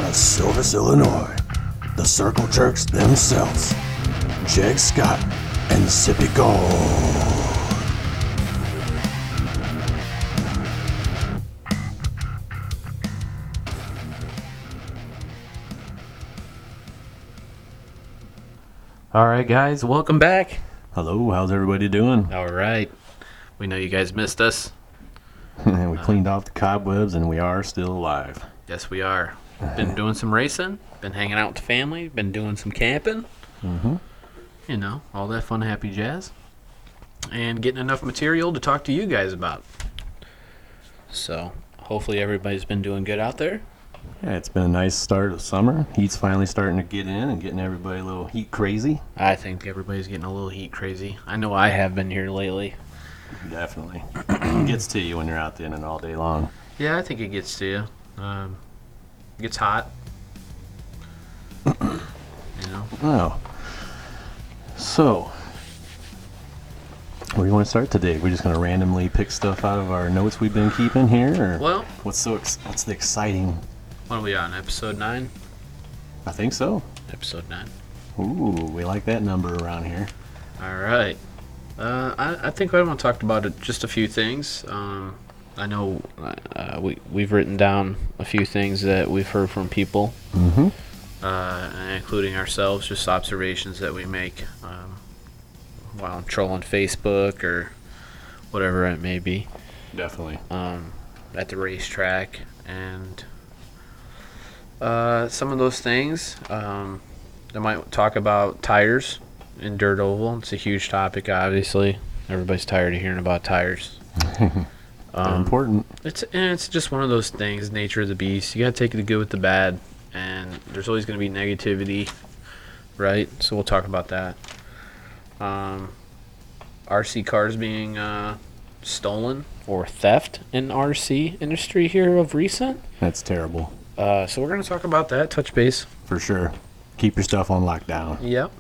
out of Silvis, Illinois, the Circle Jerks themselves, Jeg Scott and Sippy Gold. All right, guys, welcome back. Hello, how's everybody doing? All right. We know you guys missed us. We cleaned off the cobwebs and we are still alive. Yes, we are. Been doing some racing, been hanging out with the family, been doing some camping. Mm-hmm. You know, all that fun, happy jazz. And getting enough material to talk to you guys about. So, hopefully everybody's been doing good out there. Yeah, it's been a nice start of summer. Heat's finally starting to get in and getting everybody a little heat crazy. I think everybody's getting a little heat crazy. I know I have been here lately. Definitely. It gets to you when you're out there in it all day long. Yeah, I think it gets to you. It gets hot. You know? Oh. So, where do you want to start today? We're just going to randomly pick stuff out of our notes we've been keeping here? Or Well, what's the exciting... what are we on, episode 9? I think so. Episode 9. Ooh, we like that number around here. All right. I think I want to talk about just a few things. I know we've written down a few things that we've heard from people, including ourselves, just observations that we make while I'm trolling Facebook or whatever it may be. Definitely. At the racetrack. And some of those things, I might talk about tires in dirt oval. It's a huge topic, obviously. Everybody's tired of hearing about tires. They're important. It's just one of those things, nature of the beast. You got to take the good with the bad, and there's always going to be negativity, right? So we'll talk about that. RC cars being stolen or theft in RC industry here of recent. That's terrible. So we're going to talk about that, touch base. For sure. Keep your stuff on lockdown. Yep.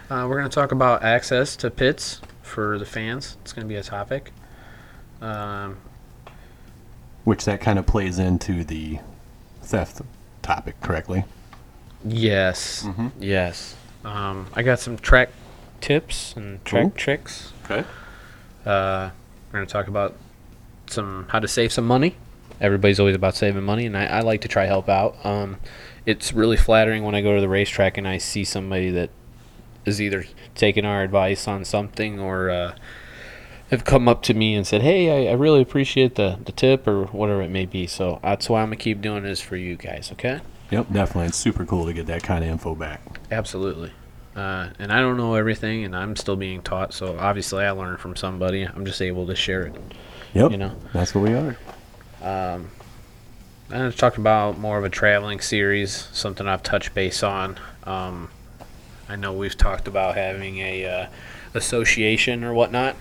We're going to talk about access to pits for the fans. It's going to be a topic. Which that kind of plays into the theft topic, correctly? Yes. Mm-hmm. Yes. I got some track tips and track tricks. Okay. We're going to talk about how to save some money. Everybody's always about saving money, and I like to try help out. It's really flattering when I go to the racetrack and I see somebody that is either taking our advice on something or have come up to me and said, hey, I really appreciate the tip or whatever it may be. So that's why I'm going to keep doing this for you guys, okay? Yep, definitely. It's super cool to get that kind of info back. Absolutely. And I don't know everything, and I'm still being taught, so obviously I learned from somebody. I'm just able to share it. Yep, you know? That's what we are. I'm going to talk about more of a traveling series, something I've touched base on. I know we've talked about having a association or whatnot.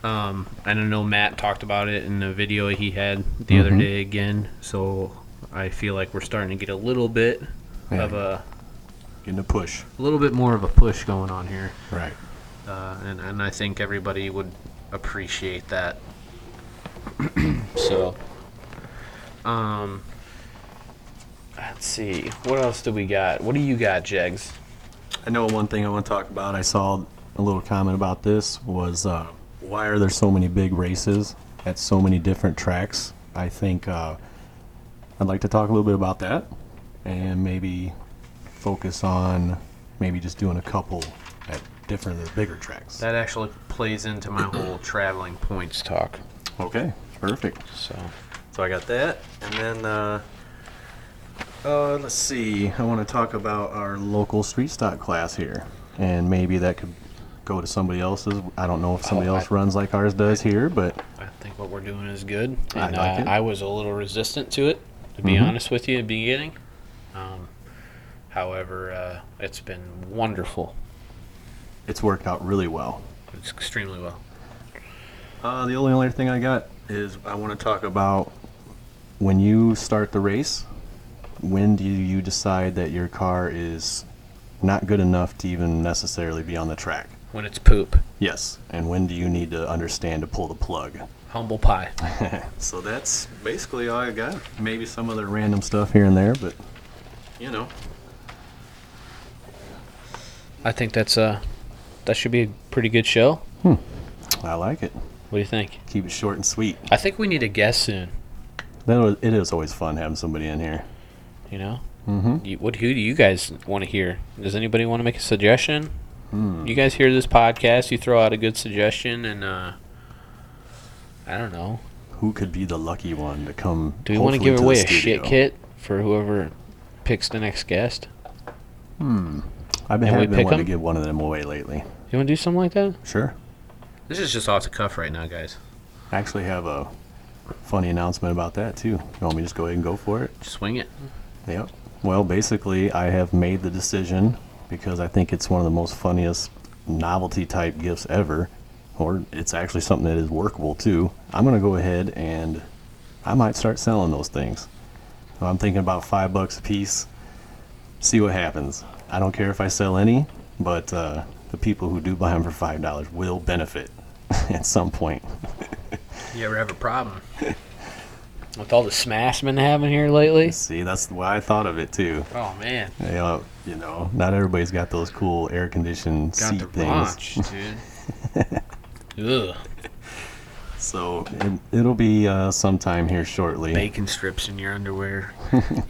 And I know Matt talked about it in the video he had the other day again. So I feel like we're starting to get a little bit of getting a push. A little bit more of a push going on here. Right. And I think everybody would appreciate that. So, let's see. What else do we got? What do you got, Jegs? I know one thing I want to talk about. I saw a little comment about this was why are there so many big races at so many different tracks? I think I'd like to talk a little bit about that and maybe focus on maybe just doing a couple at different of the bigger tracks. That actually plays into my whole traveling points talk. Okay, perfect. So I got that, and then let's see. I want to talk about our local street stock class here, and maybe that could go to somebody else's. I don't know if somebody else runs like ours does here, but I think what we're doing is good. I And like it. I was a little resistant to it, to be honest with you, at the beginning. However, it's been wonderful. it's worked out really well. It's extremely well. The only other thing I got is I want to talk about when you start the race, when do you decide that your car is not good enough to even necessarily be on the track? When it's poop. Yes, and when do you need to understand to pull the plug? Humble pie. So that's basically all I got. Maybe some other random stuff here and there, but you know, I think that should be a pretty good show. I like it. What do you think? Keep it short and sweet. I think we need a guest soon. It is always fun having somebody in here. You know, Mm-hmm. who do you guys want to hear? Does anybody want to make a suggestion? You guys hear this podcast? You throw out a good suggestion, and I don't know. Who could be the lucky one to come? Do we want to hopefully give the away a studio? shit kit for whoever picks the next guest? I've been And we having pick wanting to 'em? give one of them away lately. You want to do something like that? Sure. This is just off the cuff right now, guys. I actually have a funny announcement about that too. You want me to just go ahead and go for it? Just swing it. Yep. Well, basically, I have made the decision because I think it's one of the most funniest novelty type gifts ever, or it's actually something that is workable too. I'm going to go ahead and I might start selling those things. So I'm thinking about $5 a piece. See what happens. I don't care if I sell any, but the people who do buy them for $5 will benefit at some point. You ever have a problem with all the smash been having here lately? See, that's why I thought of it too. Oh man, You know, not everybody's got those cool air-conditioned got seat the things. raunch, dude. Ugh, So it'll be sometime here shortly. bacon strips in your underwear.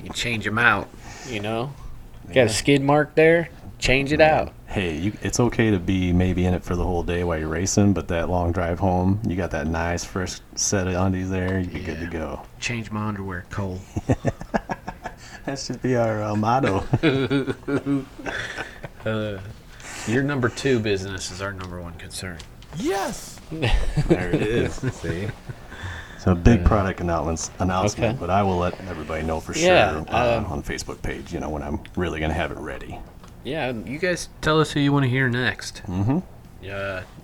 You change them out. You know, got a skid mark there. Change it out. Hey, it's okay to be maybe in it for the whole day while you're racing, but that long drive home, you got that nice fresh set of undies there, you'd be good to go. Change my underwear, Cole. That should be our motto. Your number 2 business is our number 1 concern. Yes. There it is. See? So a big product announcement, Okay. but I will let everybody know for Yeah, sure on the Facebook page, when I'm really going to have it ready. Yeah, you guys tell us who you want to hear next. Mm-hmm.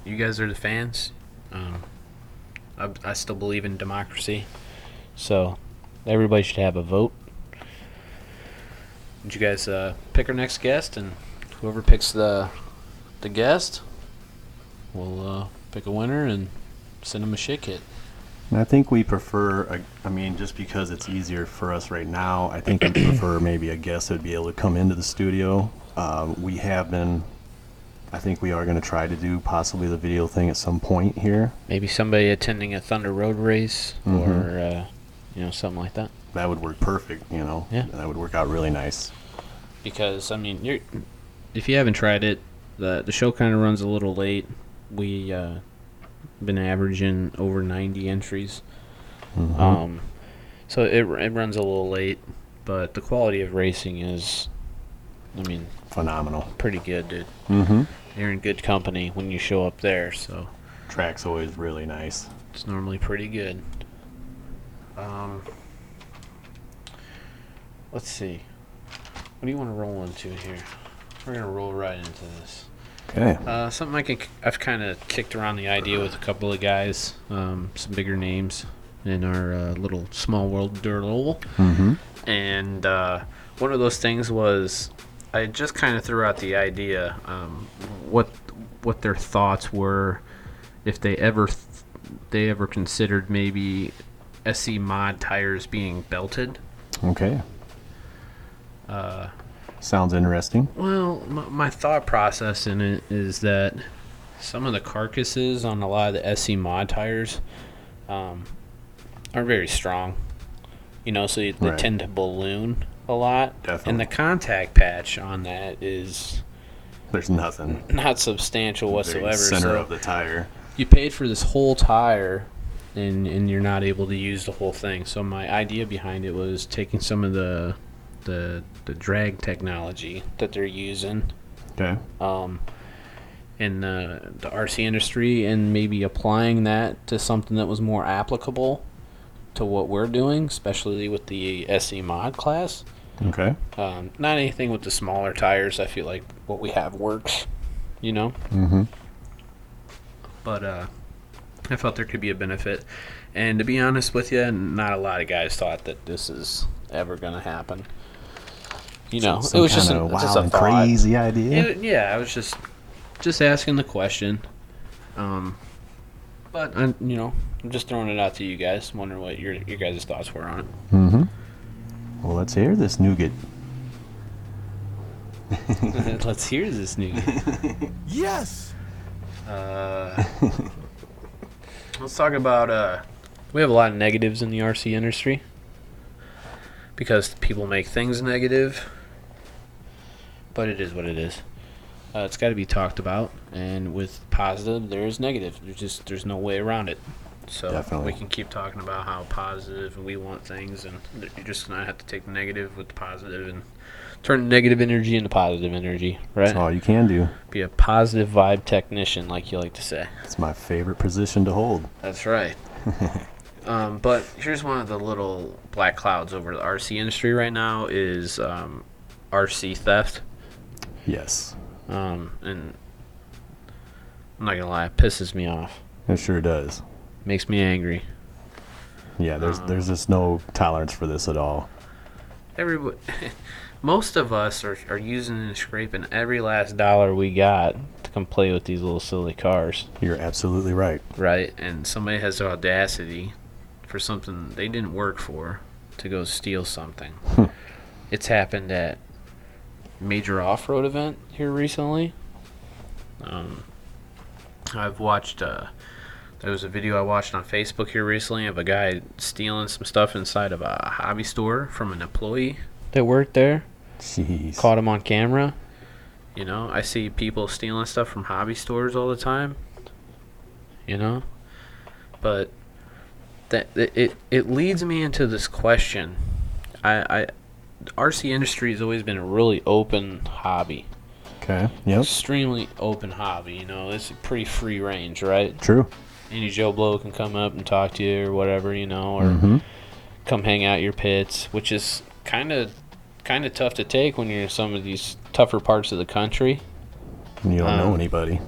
You guys are the fans. I still believe in democracy, so everybody should have a vote. Would you guys pick our next guest, and whoever picks the guest, we'll pick a winner and send them a shit kit. And I think we prefer, just because it's easier for us right now, I think we prefer maybe a guest that would be able to come into the studio. I think we are going to try to do possibly the video thing at some point here. Maybe somebody attending a Thunder Road race, or something like that. That would work perfect, Yeah. That would work out really nice. Because if you haven't tried it, the show kind of runs a little late. We been averaging over 90 entries, so it runs a little late, but the quality of racing is, Phenomenal. pretty good, dude. Mm-hmm. You're in good company when you show up there, so Track's always really nice. it's normally pretty good. Let's see. What do you want to roll into here? We're gonna roll right into this. Okay. Something I've kind of kicked around the idea with a couple of guys, some bigger names in our little small world dirtle. Mm-hmm. And one of those things was I just kind of threw out the idea what their thoughts were if they ever considered maybe SC mod tires being belted. Okay. Sounds interesting. Well, my thought process in it is that some of the carcasses on a lot of the SC mod tires aren't very strong. So they Right. tend to balloon a lot. Definitely. And the contact patch on that is There's nothing. not substantial whatsoever. Very center So of the tire. you paid for this whole tire, and you're not able to use the whole thing. So my idea behind it was taking some of the drag technology that they're using Okay. in the RC industry and maybe applying that to something that was more applicable to what we're doing, especially with the SE mod class. Okay. Not anything with the smaller tires. I feel like what we have works, Mm-hmm. But I felt there could be a benefit. And to be honest with you, not a lot of guys thought that this is ever going to happen. It was just a a wild and thought. crazy idea. Yeah, I was just asking the question. But I'm just throwing it out to you guys. Wondering what your guys' thoughts were on it. Mm-hmm. Well, let's hear this nougat. Let's hear this news. Yes! Let's talk about. We have a lot of negatives in the RC industry because people make things negative, but it is what it is. It's got to be talked about, and with positive, there is negative. There's no way around it. So Definitely. we can keep talking about how positive we want things, and you're just gonna have to take the negative with the positive and turn negative energy into positive energy, right? That's all you can do. Be a positive vibe technician, like you like to say. It's my favorite position to hold. That's right. But here's one of the little black clouds over the RC industry right now is RC theft. Yes, And I'm not gonna lie, it pisses me off. it sure does. Makes me angry. Yeah, there's just no tolerance for this at all. Everybody, most of us are using and scraping every last dollar we got to come play with these little silly cars, You're absolutely right. right? And somebody has the audacity for something they didn't work for to go steal something. It's happened at major off-road event here recently. I've watched there was a video I watched on Facebook here recently of a guy stealing some stuff inside of a hobby store from an employee that worked there. Jeez. Caught him on camera. You know, I see people stealing stuff from hobby stores all the time. You know, but it leads me into this question. The RC industry has always been a really open hobby. Okay. Yep. Extremely open hobby. You know, it's pretty free range, right? True. Any Joe Blow can come up and talk to you or whatever, you know, or Mm-hmm. come hang out your pits, which is kind of tough to take when you're in some of these tougher parts of the country. You don't know anybody.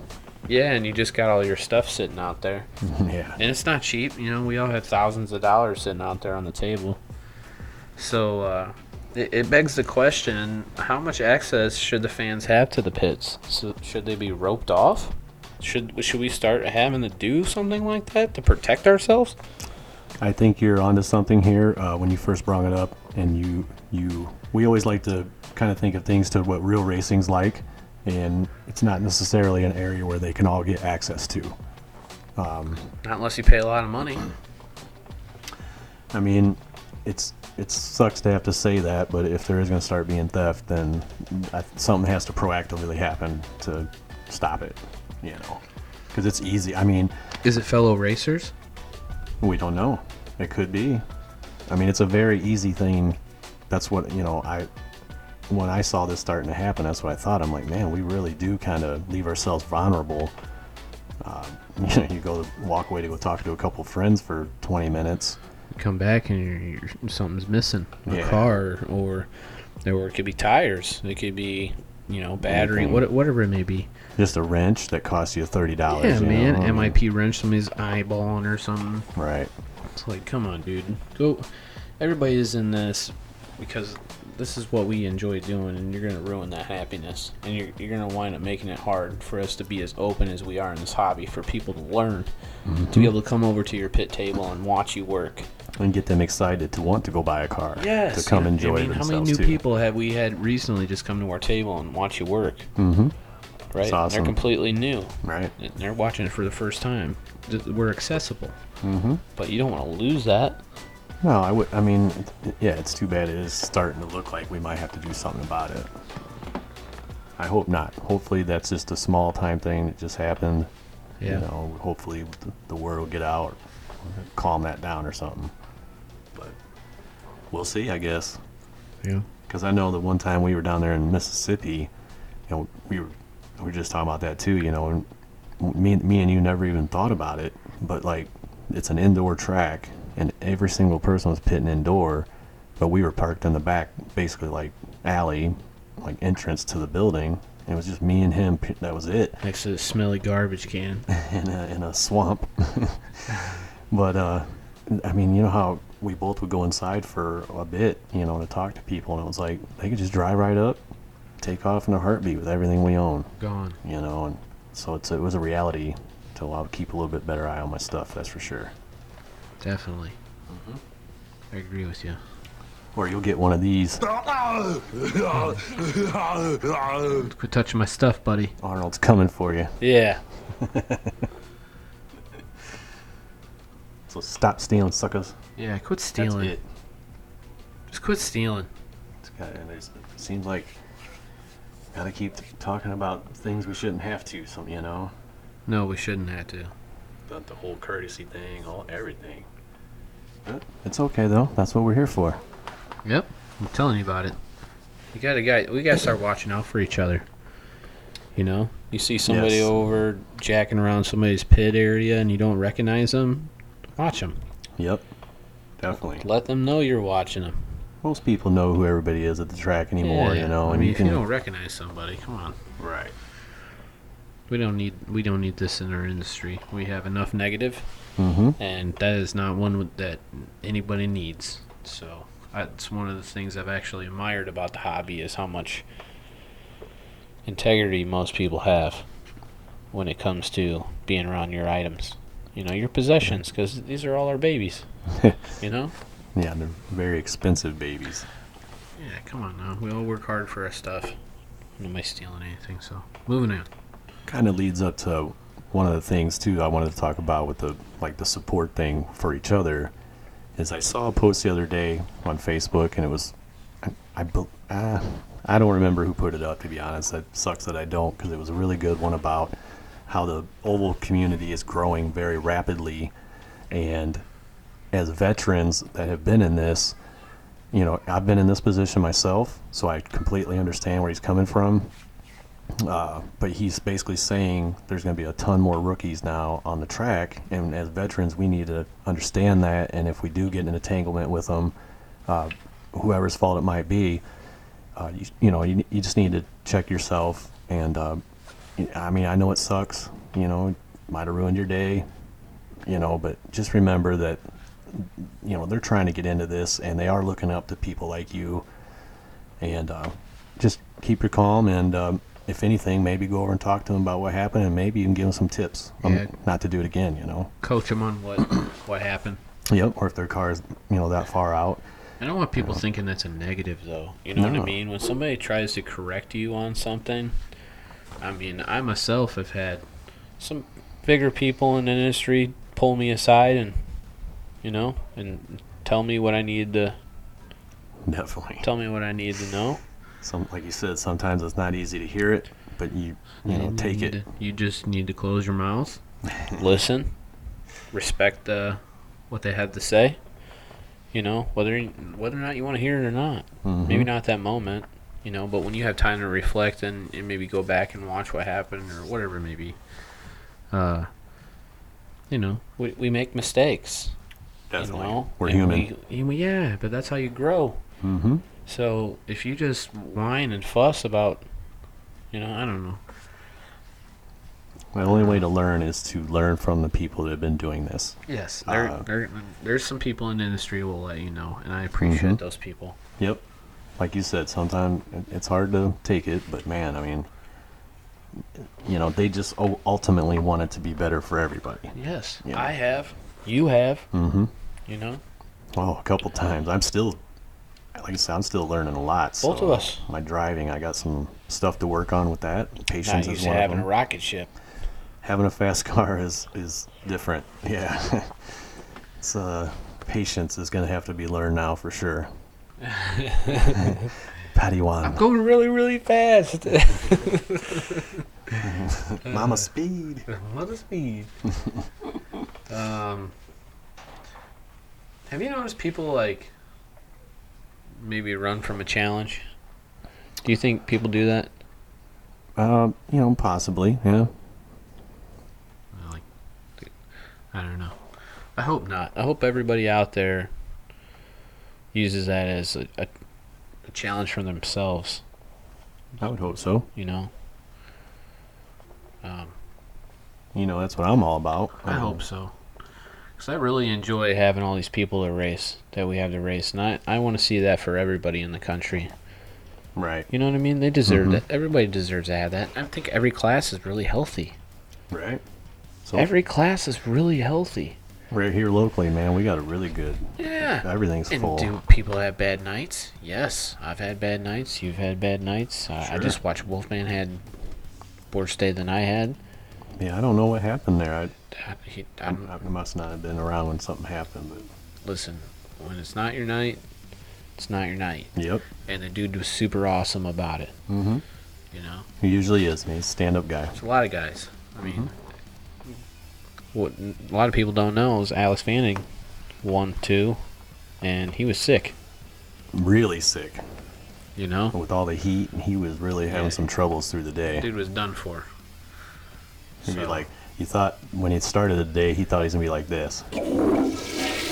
Yeah, and you just got all your stuff sitting out there. Yeah. And it's not cheap, you know, we all have thousands of dollars sitting out there on the table. So, it begs the question, how much access should the fans have to the pits? So should they be roped off? Should we start having to do something like that to protect ourselves? I think you're onto something here when you first brought it up, and we always like to kind of think of things to what real racing's like, and it's not necessarily an area where they can all get access to. Not unless you pay a lot of money. I mean, it sucks to have to say that, but if there is going to start being theft, then something has to proactively happen to stop it, you know, because it's easy. I mean, Is it fellow racers? we don't know. It could be. I mean, it's a very easy thing. That's what, you know, when I saw this starting to happen, that's what I thought. I'm like, man, we really do kind of leave ourselves vulnerable. You know, you go walk away to go talk to a couple friends for 20 minutes. Come back and something's missing. A Yeah. car, or it could be tires. It could be, you know, battery, Anything. whatever it may be. Just a wrench that costs you $30. Yeah, you man. know? MIP wrench, somebody's eyeballing or something. Right. It's like, come on, dude. Go. Everybody is in this because this is what we enjoy doing, and you're gonna ruin that happiness, and you're gonna wind up making it hard for us to be as open as we are in this hobby, for people to learn, to be able to come over to your pit table and watch you work. And get them excited to want to go buy a car. Yes. To come yeah. enjoy I mean, themselves how many new too. people have we had recently just come to our table and watch you work? Mm-hmm. Right? It's awesome. They're completely new. Right. And they're watching it for the first time. We're accessible, Mm-hmm. but you don't want to lose that. No, I mean, yeah, it's too bad it is starting to look like we might have to do something about it. I hope not. Hopefully that's just a small time thing that just happened. Yeah. You know, hopefully the word will get out, calm that down or something. But we'll see, I guess. Yeah. Because I know that one time we were down there in Mississippi, you know, we were just talking about that too, you know, and me and you never even thought about it, but like it's an indoor track and every single person was pitting indoor, but we were parked in the back, basically like alley, like entrance to the building. And it was just me and him. That was it. Next to the smelly garbage can. in a swamp. But I mean, you know how we both would go inside for a bit, you know, to talk to people, and it was like they could just drive right up, take off in a heartbeat with everything we own, Gone. you know. And so it was a reality to allow to keep a little bit better eye on my stuff. That's for sure. Definitely. I agree with you. Or you'll get one of these. Quit touching my stuff, buddy. Arnold's coming for you. Yeah. So stop stealing, suckers. Yeah, quit That's stealing. it. Just quit stealing. It seems like gotta keep talking about things we shouldn't have to. No, we shouldn't have to. The whole courtesy thing, everything. But it's okay though. That's what we're here for. Yep. I'm telling you about it. We gotta start watching out for each other. You know? You see somebody Yes. over jacking around somebody's pit area and you don't recognize them, watch them. Yep, definitely. Let them know you're watching them. Most people know who everybody is at the track anymore, Yeah. you know. I And mean, you if can you don't recognize somebody, come on. right. We don't need this in our industry. We have enough negative, Mm-hmm. and that is not one that anybody needs. So that's one of the things I've actually admired about the hobby is how much integrity most people have when it comes to being around your items. You know, your possessions, because these are all our babies. You know? Yeah, they're very expensive babies. Yeah, come on now. We all work hard for our stuff. Nobody's stealing anything, so moving on. Kind of leads up to one of the things too I wanted to talk about with the support thing for each other. Is I saw a post the other day on Facebook, and it was I don't remember who put it up, to be honest. It sucks that I don't, because it was a really good one about how the oval community is growing very rapidly, and as veterans that have been in this, you know, I've been in this position myself, so I completely understand where he's coming from. But he's basically saying there's going to be a ton more rookies now on the track, and as veterans, we need to understand that. And if we do get in an entanglement with them, whoever's fault it might be, you just need to check yourself. And I mean, I know it sucks. You know, it might have ruined your day. You know, but just remember that they're trying to get into this, and they are looking up to people like you. And just keep your calm, and if anything, maybe go over and talk to them about what happened, and maybe you can give them some tips not to do it again, you know. Coach them on what happened. Yep, or if their car is, that far out. I don't want people thinking that's a negative, though. You know what No. I mean? When somebody tries to correct you on something, I mean, I myself have had some bigger people in the industry pull me aside and tell me what I need to know. Like you said, sometimes it's not easy to hear it, but you take it. You just need to close your mouth, listen, respect what they have to say. You know, whether or not you want to hear it or not. Mhm. Maybe not that moment, but when you have time to reflect and maybe go back and watch what happened or whatever it may be, we make mistakes. Definitely. We're and human. Yeah, but that's how you grow. Mm-hmm. So if you just whine and fuss about, I don't know. The only way to learn is to learn from the people that have been doing this. Yes, there's some people in the industry who will let you know, and I appreciate those people. Yep. Like you said, sometimes it's hard to take it, but man, I mean, they just ultimately want it to be better for everybody. Yes, Yeah. I have. You have. Mm-hmm. Oh, a couple times. Like I said, I'm still learning a lot. Both of us. My driving, I got some stuff to work on with that. Not Patience used is to one of having them. a rocket ship. Having a fast car is different. Yeah. It's patience is going to have to be learned now for sure. Padawan. I'm going really, really fast. Mama speed. What is speed? Have you noticed people maybe run from a challenge? Do you think people do that? Possibly. Yeah. I don't know. I hope not. I hope everybody out there uses that as a challenge for themselves. I would hope so. That's what I'm all about. I hope so. Because I really enjoy having all these people that we have to race. And I want to see that for everybody in the country. Right. You know what I mean? They deserve that. Everybody deserves to have that. I think every class is really healthy. Right. So Every class is really healthy. Right here locally, man, we got a really good. Yeah. Everything's And full. do people have bad nights? Yes, I've had bad nights. You've had bad nights. I Sure. just watched Wolfman had worse day than I had. Yeah, I don't know what happened there. I I must not have been around when something happened. But listen, when it's not your night, it's not your night. yep. And the dude was super awesome about it. Mm-hmm. You know, He usually is. Man, he's a stand-up guy. there's a lot of guys. I mean, what a lot of people don't know is Alex Fanning won 2, and he was sick. Really sick You know, with all the heat, and he was really having Yeah. some troubles through the day. dude was done for. He'd be So- like, you thought when he started the day, he thought he was gonna be like this,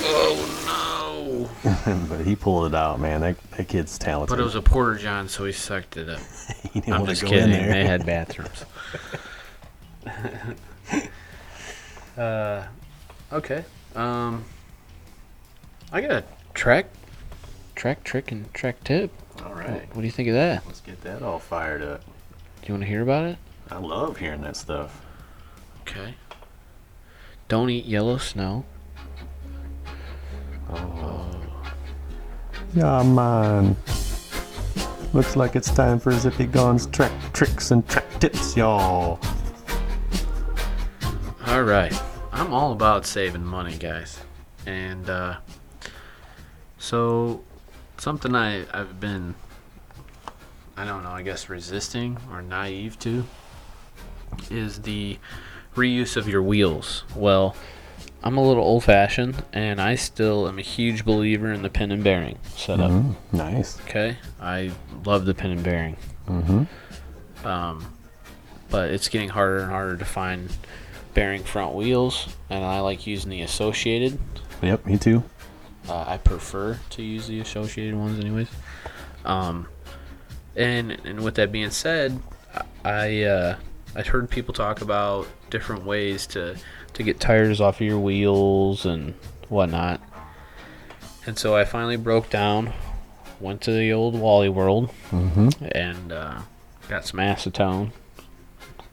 Oh no! but he pulled it out, man. That kid's talented. But it was a porter john, so he sucked it up. he didn't I'm want just to go kidding. in there. They had bathrooms. Okay. I got a track trick and track tip. All right, What do you think of that? let's get that all fired up. Do you want to hear about it? I love hearing that stuff. Okay. Don't eat yellow snow. Yeah, man. Looks like it's time for Zippy Gon's track tricks and track tips, y'all. All right. I'm all about saving money, guys. And so something I've been, I don't know, I guess resisting or naive to is the reuse of your wheels. Well, I'm a little old-fashioned, and I still am a huge believer in the pin and bearing setup. Nice. Okay, I love the pin and bearing. But it's getting harder and harder to find bearing front wheels, and I like using the associated. Yep, me too. I prefer to use the associated ones, anyways. And with that being said, I'd heard people talk about different ways to get tires off of your wheels and whatnot. And so I finally broke down, went to the old Wally World, and got some acetone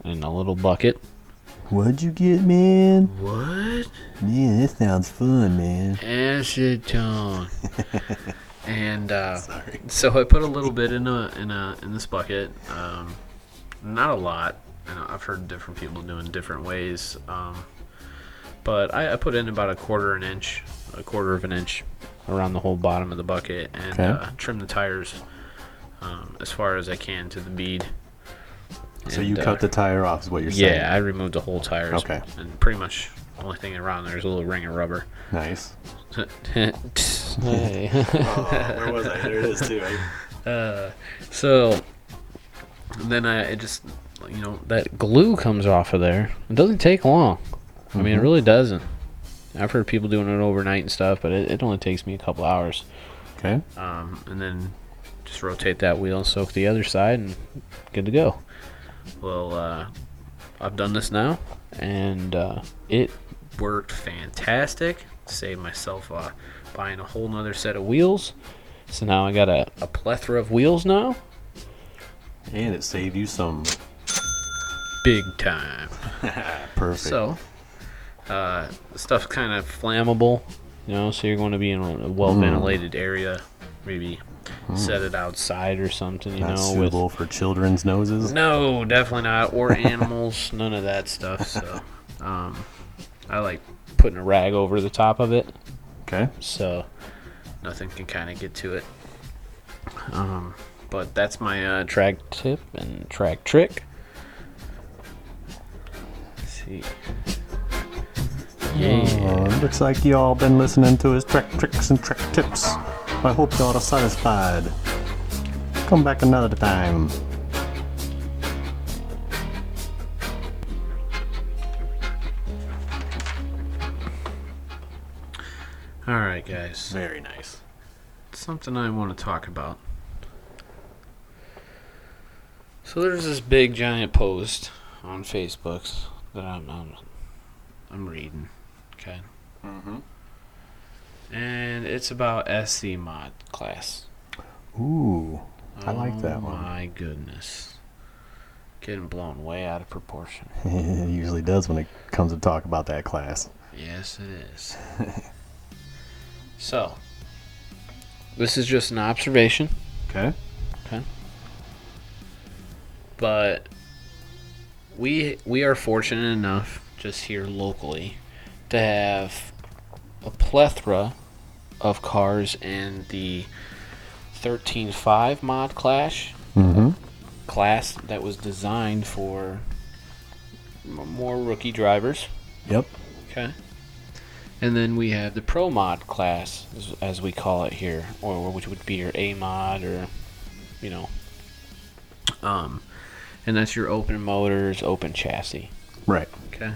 in a little bucket. What'd you get, man? What? Yeah, that sounds fun, man. Acetone. And Sorry. so I put a little bit in this bucket. Not a lot. And I've heard different people doing different ways. But I put in about a quarter of an inch around the whole bottom of the bucket, and Okay. trim the tires as far as I can to the bead. So And, you cut the tire off, is what you're saying? Yeah, I removed the whole tires. Okay. And pretty much the only thing around there is a little ring of rubber. Nice. Hey. Where was I? There it is, too. So then it just, that glue comes off of there. It doesn't take long. I mean, it really doesn't. I've heard people doing it overnight and stuff, but it only takes me a couple hours. Okay. And then just rotate that wheel and soak the other side, and good to go. Well, I've done this now, and it worked fantastic. Saved myself buying a whole nother set of wheels. So now I got a plethora of wheels now. And it saved you some. Big time. Perfect. So, the stuff's kind of flammable, so you're going to be in a well-ventilated area. Maybe set it outside or something, Not with... suitable for children's noses. No, definitely not. Or animals, none of that stuff. So, I like putting a rag over the top of it, Okay. so nothing can kind of get to it. But that's my track tip and track trick. Let's see. Yeah. Looks like y'all been listening to his track tricks and track tips. I hope y'all are satisfied. Come back another time. All right, guys. Very nice. Something I want to talk about. So there's this big giant post on Facebook that I'm reading, okay? And it's about SC mod class. Ooh, I like that Oh one. my goodness. Getting blown way out of proportion. It usually does when it comes to talk about that class. Yes, it is. So, this is just an observation, Okay. but we are fortunate enough just here locally to have a plethora of cars in the 13.5 mod Mm-hmm. class that was designed for more rookie drivers. Yep. Okay. And then we have the Pro Mod class, as we call it here, or which would be your A Mod, or, you know, and that's your open motors, open chassis. Right. Okay.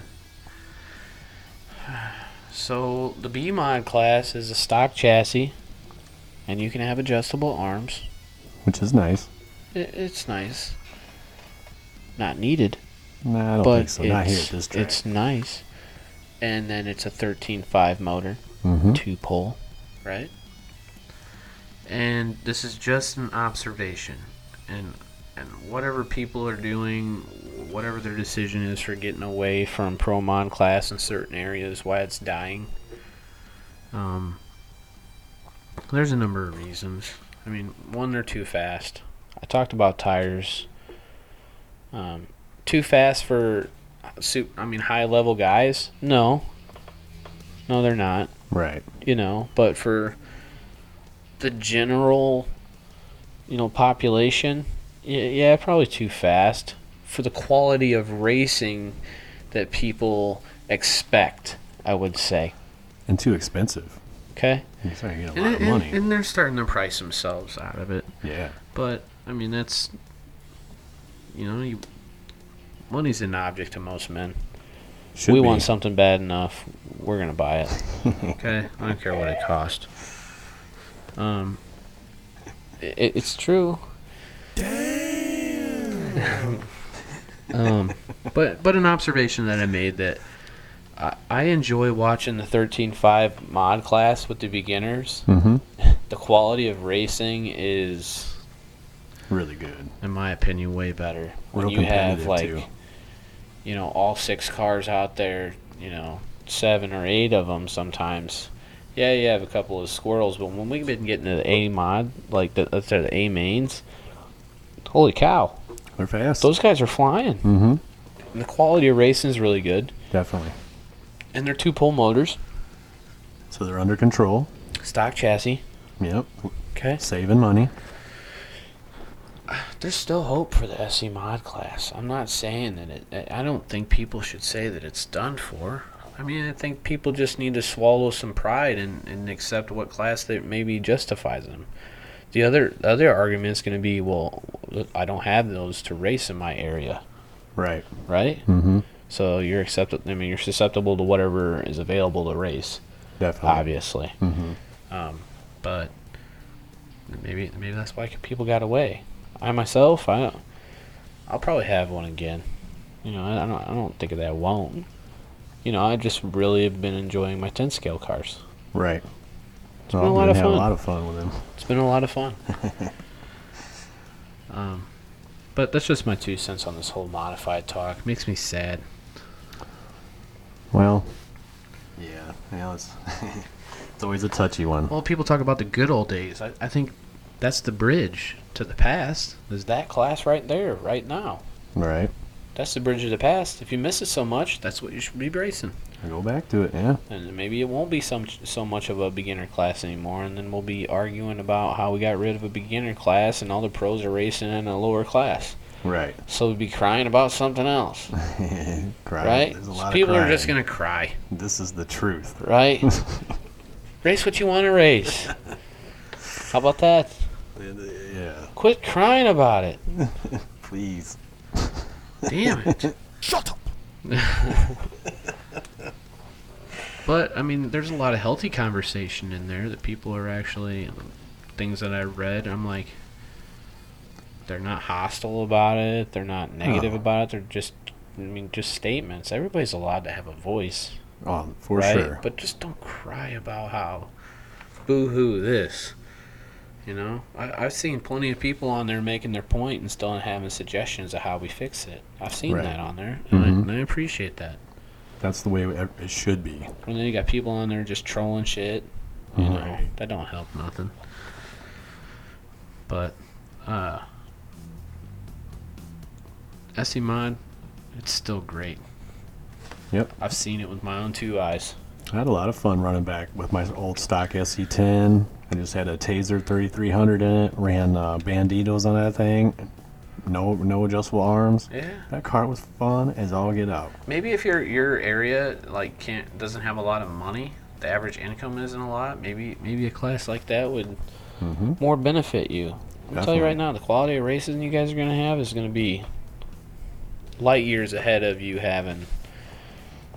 So the B Mod class is a stock chassis, and you can have adjustable arms. Which is nice. It's nice. Not needed, Nah, I don't but think so. Not here at this track. it's nice. And then it's a 13.5 motor. Mm-hmm. 2-pole, right? And this is just an observation, and whatever people are doing, whatever their decision is for getting away from Pro Mod class in certain areas, why it's dying. There's a number of reasons. I mean, one, they're too fast. I talked about tires. Too fast for high level guys? No, they're not. Right. But for the general, population, yeah, probably too fast for the quality of racing that people expect, I would say. And too expensive. Okay? You're starting to get a lot of money. And they're starting to price themselves out of it. Yeah. But, I mean, that's, money's an object to most men. Should We be. want something bad enough, we're going to buy it. Okay? I don't care what it costs. It's true. But an observation that I made that I enjoy watching the 13.5 mod class with the beginners. Mm-hmm. The quality of racing is, Really good. in my opinion, way better. When Real you have competitive, too. all 6 cars out there, 7 or 8 of them sometimes. Yeah, you have a couple of squirrels, but when we've been getting to the A mod, like let's say the A mains, holy cow, They're fast. those guys are flying. Mm-hmm. And the quality of racing is really good. Definitely. And they're 2-pole motors, So they're under control. stock chassis. Yep. Okay. Saving money. There's still hope for the SE mod class. I'm not saying that I don't think people should say that it's done for. I mean, I think people just need to swallow some pride and accept what class that maybe justifies them. The other argument's going to be, well, I don't have those to race in my area, Right. right? Mm-hmm. So you're you're susceptible to whatever is available to race, Definitely. obviously. Mm-hmm. But maybe that's why people got away. I myself, I'll probably have one again. I don't think that I won't. I just really have been enjoying my 10 scale cars. Right. It's been a lot of had fun. a lot of fun with them. It's been a lot of fun. But that's just my 2 cents on this whole modified talk. Makes me sad. Well, yeah. It's it's always a touchy one. Well, people talk about the good old days. I think that's the bridge to the past. Is that class right there, right now? Right. That's the bridge to the past. If you miss it so much, that's what you should be racing. Go back to it, yeah. And maybe it won't be so much of a beginner class anymore, and then we'll be arguing about how we got rid of a beginner class and all the pros are racing in a lower class. Right. So we'd be crying about something else, Crying. right? There's a So lot people of are just crying. gonna cry, This is the truth. right? Race what you want to race. How about that? Yeah. Quit crying about it. Please. Damn it. Shut up! But, I mean, there's a lot of healthy conversation in there that people are actually, things that I read, I'm like, they're not hostile about it, they're not negative No. about it, they're just statements. Everybody's allowed to have a voice, Oh, for right? sure. But just don't cry about how, boo-hoo this. I've seen plenty of people on there making their point and still having suggestions of how we fix it. I've seen Right. that on there, Mhm. and I appreciate that. That's the way it should be. And then you got people on there just trolling shit. You know, Right. that don't help nothing. But, SE Mod, it's still great. Yep. I've seen it with my own two eyes. I had a lot of fun running back with my old stock SE10. I just had a Taser 3300 in it. Ran Banditos on that thing. No adjustable arms. Yeah. That cart was fun as all get out. Maybe if your area like doesn't have a lot of money, the average income isn't a lot. Maybe a class like that would more benefit you. I'll tell you right Definitely. now, the quality of racing you guys are gonna have is gonna be light years ahead of you having.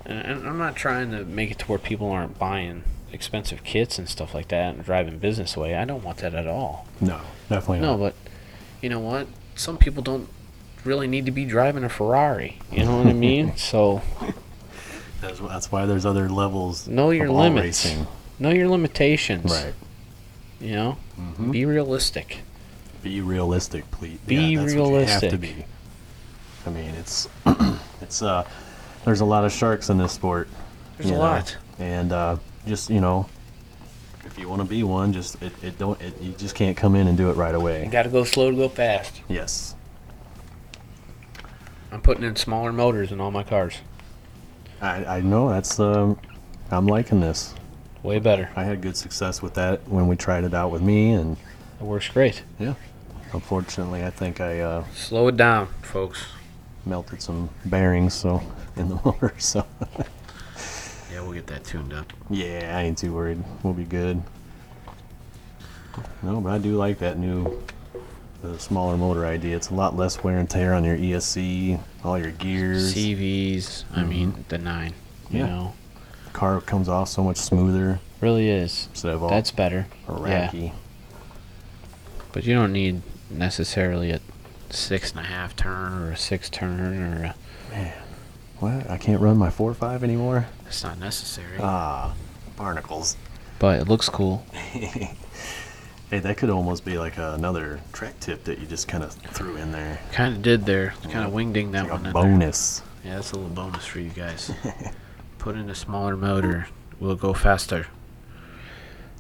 And I'm not trying to make it to where people aren't buying expensive kits and stuff like that and driving business away. I don't want that at all. No, definitely No, not. but you know what? Some people don't really need to be driving a Ferrari. You know what I mean? So That's why there's other levels. know your of all limits. Racing. Know your limitations. Right. You know? Be realistic. Be realistic, please. Be That's what you have to realistic. be. I mean, it's there's a lot of sharks in this sport. There's you a know, lot. and just if you want to be one, you just can't come in and do it right You away. gotta go slow to go fast. Yes. I'm putting in smaller motors in all my cars. I know that's I'm liking this. Way better. I had good success with that when we tried it out with me, and It works great. yeah. Unfortunately, I think I Slow it down, folks. melted some bearings in the motor. So Yeah, we'll get that tuned up. yeah, I ain't too worried. We'll be good. No, but I do like that the smaller motor idea. It's a lot less wear and tear on your ESC, all your gears. CVs, I mean, the 9. You Yeah. know? Car comes off so much smoother Really is. instead of all That's better. Yeah. Iraqi. But you don't need necessarily a 6.5 turn or a 6 turn or a. Man, what? I can't run my 4.5 anymore. It's not necessary. Barnacles. But it looks cool. Hey, that could almost be like another track tip that you just kind of threw in there. Kind of did there. Kind of wingding that Like one a in there. bonus. Yeah, that's a little bonus for you guys. Put in a smaller motor. We'll go faster.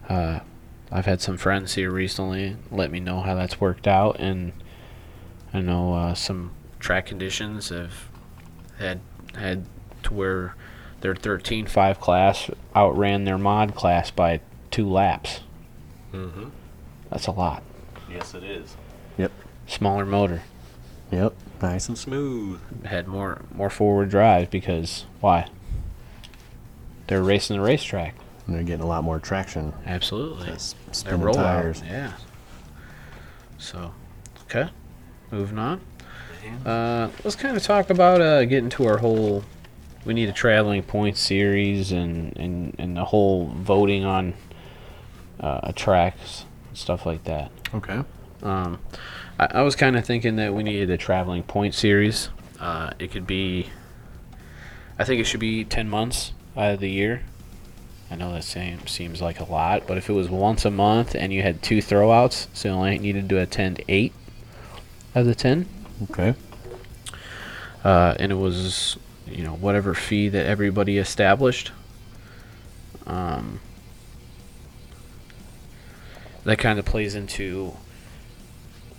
I've had some friends here recently let me know how that's worked out, and I know some track conditions have had to where their 13.5 class outran their mod class by 2 laps. Mm-hmm. That's a lot. Yes, it is. Yep. Smaller motor. Yep. Nice and smooth. Had more forward drive because why? They're racing the racetrack. And they're getting a lot more traction. Absolutely. That's Their spinning rollout. tires. Yeah. So, okay. Moving on. Let's kind of talk about getting to our whole. We need a traveling points series and the whole voting on tracks and stuff like that. Okay. I was kind of thinking that we needed a traveling point series. It could be. I think it should be 10 months out of the year. I know that seems like a lot, but if it was once a month and you had 2 throwouts, so you only needed to attend 8 of the 10, Okay. and it was whatever fee that everybody established. That kind of plays into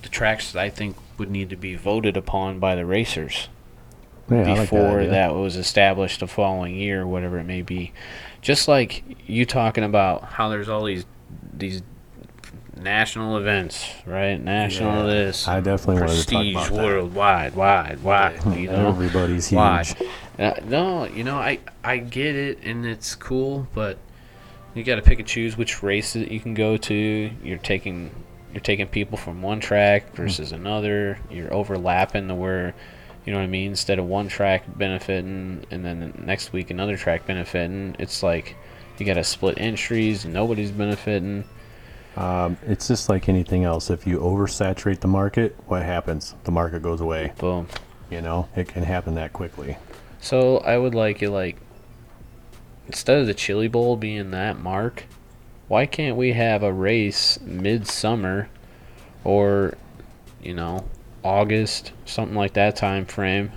the tracks that I think would need to be voted upon by the racers Yeah, I like that before idea. that was established the following year, whatever it may be. Just like you talking about how there's all these national events, right? National Yeah, this, I definitely wanted to talk prestige, about that. worldwide, wide. You know, Everybody's huge. wide. No, I get it, and it's cool, but you got to pick and choose which races you can go to. You're taking people from one track versus another. You're overlapping the where, you know what I mean? Instead of one track benefiting and then the next week another track benefiting, it's like you got to split entries and nobody's benefiting. It's just like anything else. If you oversaturate the market, what happens? The market goes away. Boom. It can happen that quickly. So I would like it like instead of the Chili Bowl being that mark, why can't we have a race midsummer or August, something like that time frame?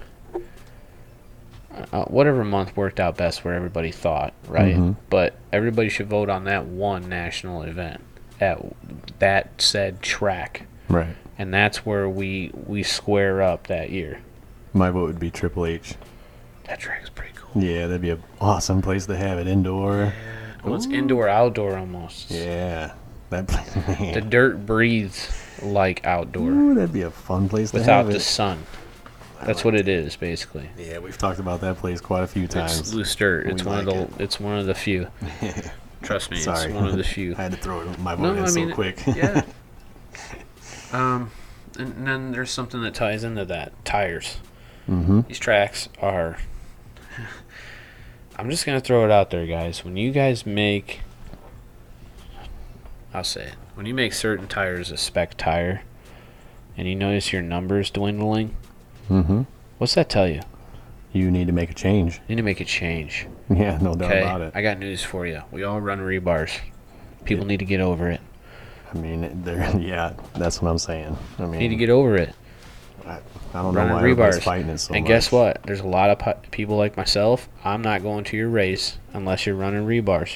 whatever month worked out best for everybody thought, right? Mhm. But everybody should vote on that one national event at that said track, Right. and that's where we square up that year. My vote would be Triple H. That track's pretty cool. Yeah, that'd be an awesome place to have it indoor. Well, it's indoor outdoor almost. Yeah, that place. Man. The dirt breathes like outdoor Ooh, that'd be a fun place to without have the it. sun. That's what it is basically. Yeah, we've talked about that place quite a few It's times. loose dirt. We It's one like of the. It's one of the few. Trust me, Sorry. it's one of the few. I had to throw my No, vote in I mean, so quick. yeah. And then there's something that ties into that: tires. Mm-hmm. These tracks are. I'm just gonna throw it out there, guys. When you guys make, I'll say it. When you make certain tires a spec tire, and you notice your numbers dwindling, Mm-hmm. what's that tell you? You need to make a change. You need to make a change. Yeah, no doubt Okay, about it. I got news for you. We all run rebars. People need to get over it. I mean, yeah, that's what I'm saying. I mean, Need to get over it. I don't know Running why everybody's rebars. fighting it so And much. guess what? There's a lot of people like myself. I'm not going to your race unless you're running rebars,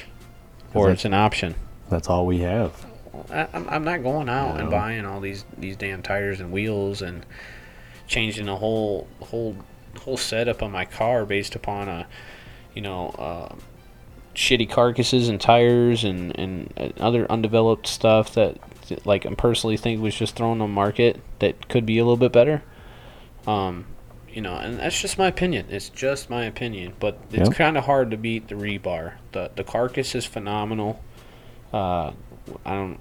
or that- it's an option. That's all we have. I'm not going out and No. buying all these damn tires and wheels and changing the whole setup on my car based upon shitty carcasses and tires and other undeveloped stuff that like I personally think was just thrown on the market that could be a little bit better. And that's just my opinion. It's just my opinion, but it's Yep. kind of hard to beat the rebar. The carcass is phenomenal. And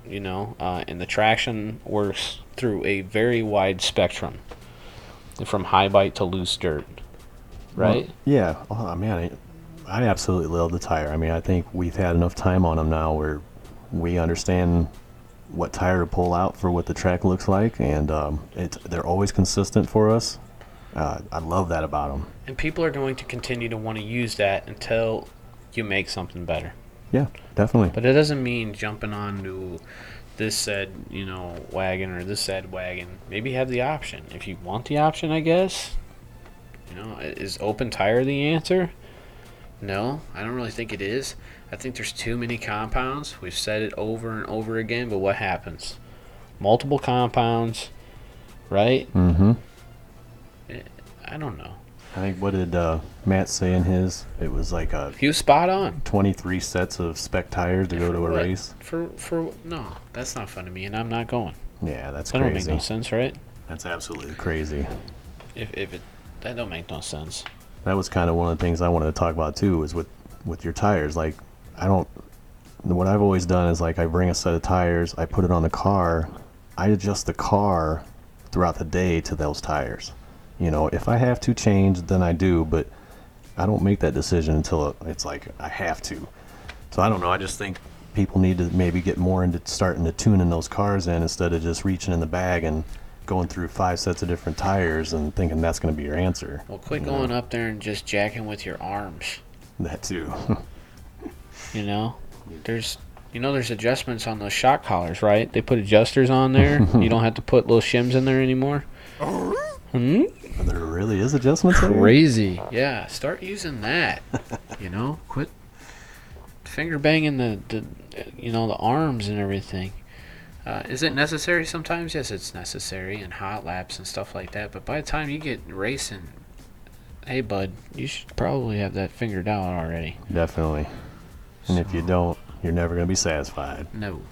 the traction works through a very wide spectrum, from high bite to loose dirt, right? Well, yeah. Oh, man, I absolutely love the tire. I mean, I think we've had enough time on them now where we understand what tire to pull out for what the track looks like, and they're always consistent for us. I love that about them. And people are going to continue to want to use that until you make something better. Yeah, definitely. But it doesn't mean jumping onto this said, wagon or this said wagon. Maybe have the option. If you want the option, I guess. Is open tire the answer? No, I don't really think it is. I think there's too many compounds. We've said it over and over again, but what happens? Multiple compounds, right? Mm-hmm. I don't know. I think, what did Matt say in his? It was like He was spot on. 23 sets of spec tires to go to a What? race. For no, that's not fun to me, and I'm not going. Yeah, that's That don't make crazy. no sense, right? That's absolutely crazy. That don't make no sense. That was kind of one of the things I wanted to talk about too, was with your tires. Like, what I've always done is, like, I bring a set of tires, I put it on the car, I adjust the car throughout the day to those tires. If I have to change, then I do, but I don't make that decision until it's like I have to. So I don't know, I just think people need to maybe get more into starting to tuning those cars in instead of just reaching in the bag and going through 5 sets of different tires and thinking that's going to be your answer. Well, quit You know? going up there and just jacking with your arms. That too. There's adjustments on those shock collars, right? They put adjusters on there. You don't have to put little shims in there anymore. There really is adjustments there? Crazy. Yeah, start using that. Quit finger banging the arms and everything. Is it necessary sometimes? Yes, it's necessary in hot laps and stuff like that. But by the time you get racing, hey, bud, you should probably have that figured out already. Definitely. And if you don't, you're never going to be satisfied. No.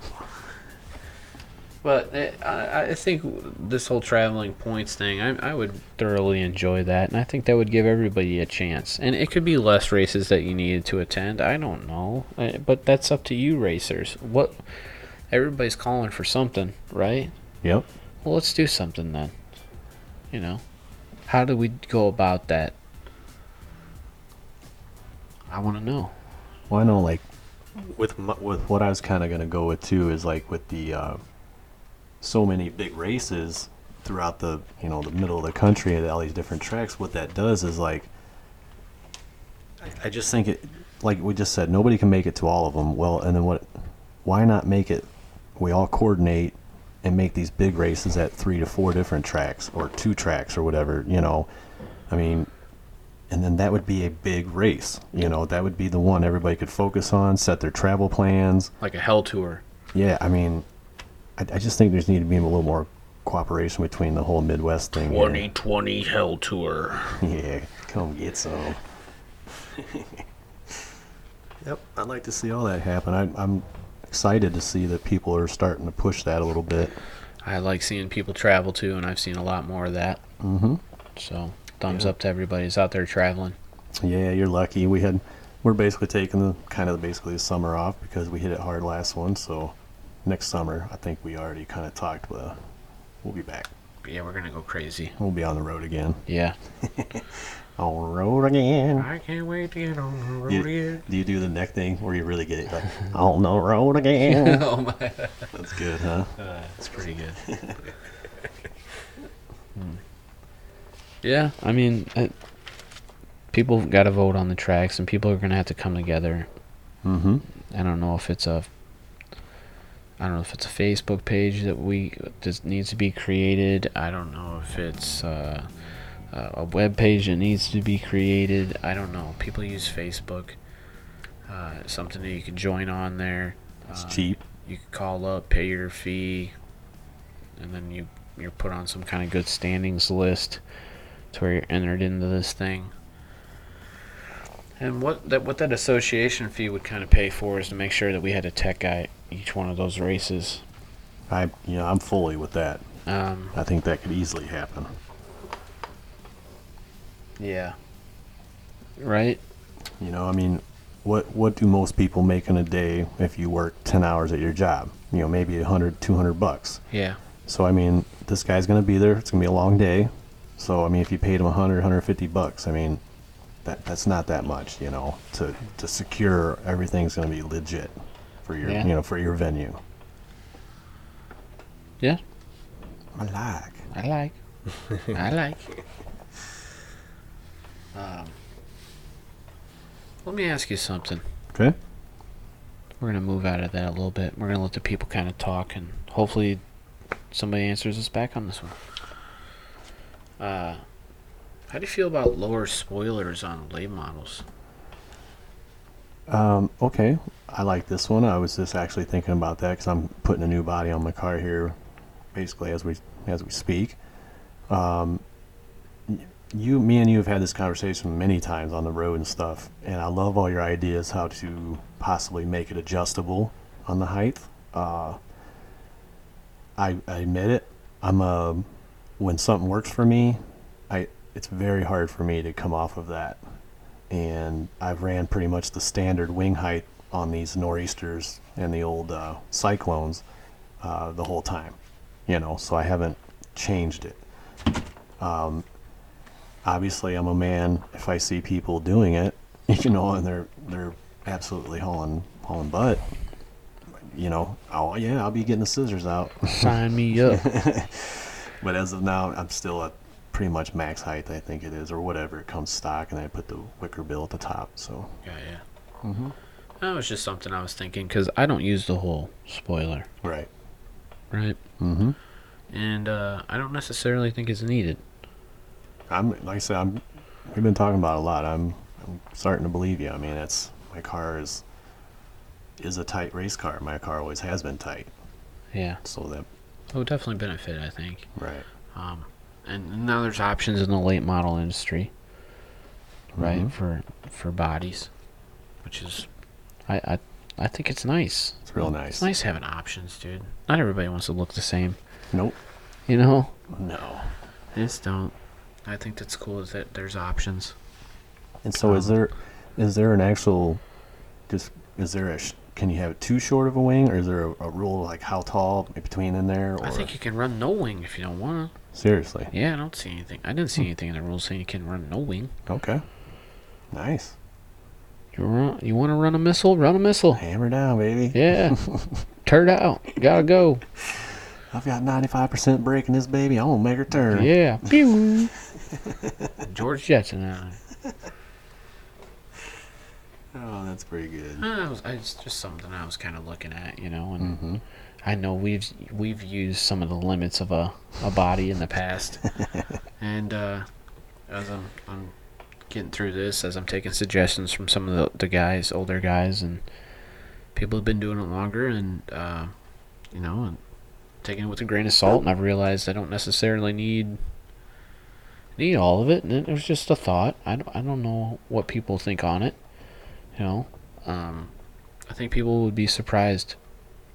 But I think this whole traveling points thing, I would thoroughly enjoy that. And I think that would give everybody a chance. And it could be less races that you needed to attend. I don't know. But that's up to you racers. Everybody's calling for something, right? Yep. Well, let's do something then. How do we go about that? I want to know. Well, I know, like, with what I was kind of going to go with too is, like, with the so many big races throughout the the middle of the country at all these different tracks. What that does is, like, I just think it, like we just said, nobody can make it to all of them. Well, and then why not make it? We all coordinate and make these big races at 3 to 4 different tracks or 2 tracks or whatever. I mean, and then that would be a big race. You know, that would be the one everybody could focus on, set their travel plans. Like a hell tour. Yeah, I mean, I just think there's need to be a little more cooperation between the whole Midwest thing. here. 2020 hell tour. Yeah, come get some. Yep, I'd like to see all that happen. I'm excited to see that people are starting to push that a little bit. I like seeing people travel too, and I've seen a lot more of that. Mm-hmm. So thumbs up to everybody who's out there traveling. Yeah, you're lucky. We're basically taking basically the summer off because we hit it hard last one. So next summer, I think we already kind of talked. We'll be back. Yeah, we're gonna go crazy. We'll be on the road again. Yeah. On the road again. I can't wait to get on the road Do you do the neck thing where you really get it like on the road again? Oh my. That's good, huh? That's pretty good. Yeah, I mean, people got to vote on the tracks, and people are gonna have to come together. Mm-hmm. I don't know if it's a Facebook page that needs to be created. I don't know if it's a web page that needs to be created. I don't know. People use Facebook. Something that you can join on there. It's cheap. You can call up, pay your fee, and then you're put on some kind of good standings list to where you're entered into this thing. And what that association fee would kind of pay for is to make sure that we had a tech guy at each one of those races. I'm fully with that. I think that could easily happen. Yeah. Right? You know, I mean, what do most people make in a day if you work 10 hours at your job? You know, maybe $100-200. Yeah. So I mean, this guy's gonna be there. It's gonna be a long day. So I mean, if you paid him $150, I mean, that's not that much, you know, to secure everything's gonna be legit for your for your venue. Yeah. I like. I like. Let me ask you something. Okay. We're going to move out of that a little bit. We're going to let the people kind of talk, and hopefully somebody answers us back on this one. How do you feel about lower spoilers on late models? Okay. I like this one. I was just actually thinking about that because I'm putting a new body on my car here, basically as we speak. Me and you have had this conversation many times on the road and stuff, and I love all your ideas how to possibly make it adjustable on the height. I admit it. When something works for me, it's very hard for me to come off of that. And I've ran pretty much the standard wing height on these Nor'easters and the old Cyclones the whole time, you know, so I haven't changed it. Obviously, I'm a man. If I see people doing it, you know, and they're absolutely hauling butt, you know, I'll be getting the scissors out. Sign me up. But as of now, I'm still at pretty much max height, I think it is, or whatever. It comes stock, and I put the wicker bill at the top. So. Yeah. That was just something I was thinking because I don't use the whole spoiler. Right. Right. Mm-hmm. And I don't necessarily think it's needed. Like I said, we've been talking about it a lot. I'm starting to believe you. I mean, my car is a tight race car. My car always has been tight. Yeah. So that. It would definitely benefit, I think. Right. And now there's options in the late model industry, right? Mhm. For bodies, which is, I think it's nice. It's real nice. It's nice having options, dude. Not everybody wants to look the same. Nope. You know? No. I just don't. I think that's cool is that there's options. And so is there an actual, can you have it too short of a wing, or is there a rule like how tall in between in there? Or? I think you can run no wing if you don't want to. Seriously. Yeah, I don't see anything. I didn't see anything in the rules saying you can run no wing. Okay. Nice. You want to run a missile? Run a missile. Hammer down, baby. Yeah. Turd out. Gotta go. I've got 95% brake in this baby. I'm gonna make her turn. Yeah. Pew. George Jetson. Oh, that's pretty good. It's just something I was kind of looking at, you know, and Mm-hmm. I know we've used some of the limits of a body in the past, and as I'm getting through this as I'm taking suggestions from some of the guys, older guys, and people have been doing it longer, and and taking it with a grain of salt. And I've realized I don't necessarily need all of it, and it was just a thought. I don't know what people think on it. I think people would be surprised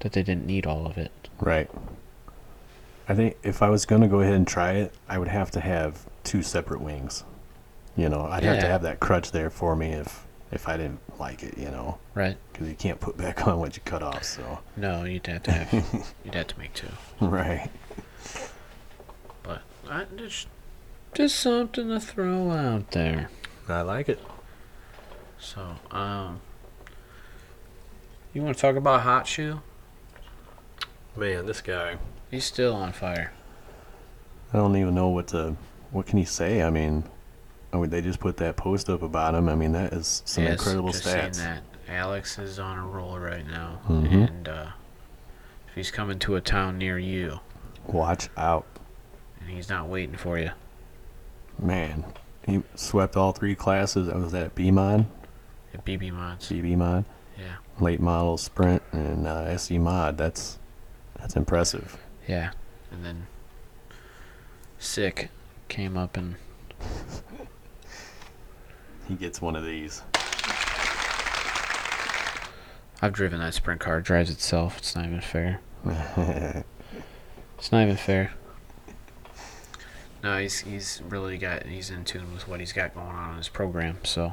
that they didn't need all of it. Right. I think if I was going to go ahead and try it, I would have to have 2 separate wings. I'd have to have that crutch there for me if I didn't like it, Right. Because you can't put back on what you cut off, so. No, you'd have to make 2. Right. But just something to throw out there. I like it. So, you want to talk about Hot Shoe? Man, this guy, He's still on fire. I don't even know what can he say? I mean, they just put that post up about him. I mean, that is some incredible just stats. saying that Alex is on a roll right now, Mhm. and if he's coming to a town near you, Watch out. and he's not waiting for you. Man, he swept all 3 classes. Was that B-Mod? At BB Mods. BB Mod? Yeah. Late model, Sprint, and SE Mod. That's impressive. Yeah. And then Sick came up and He gets one of these. I've driven that sprint car. It drives itself. It's not even fair. It's not even fair. No, he's he's in tune with what he's got going on in his program. So,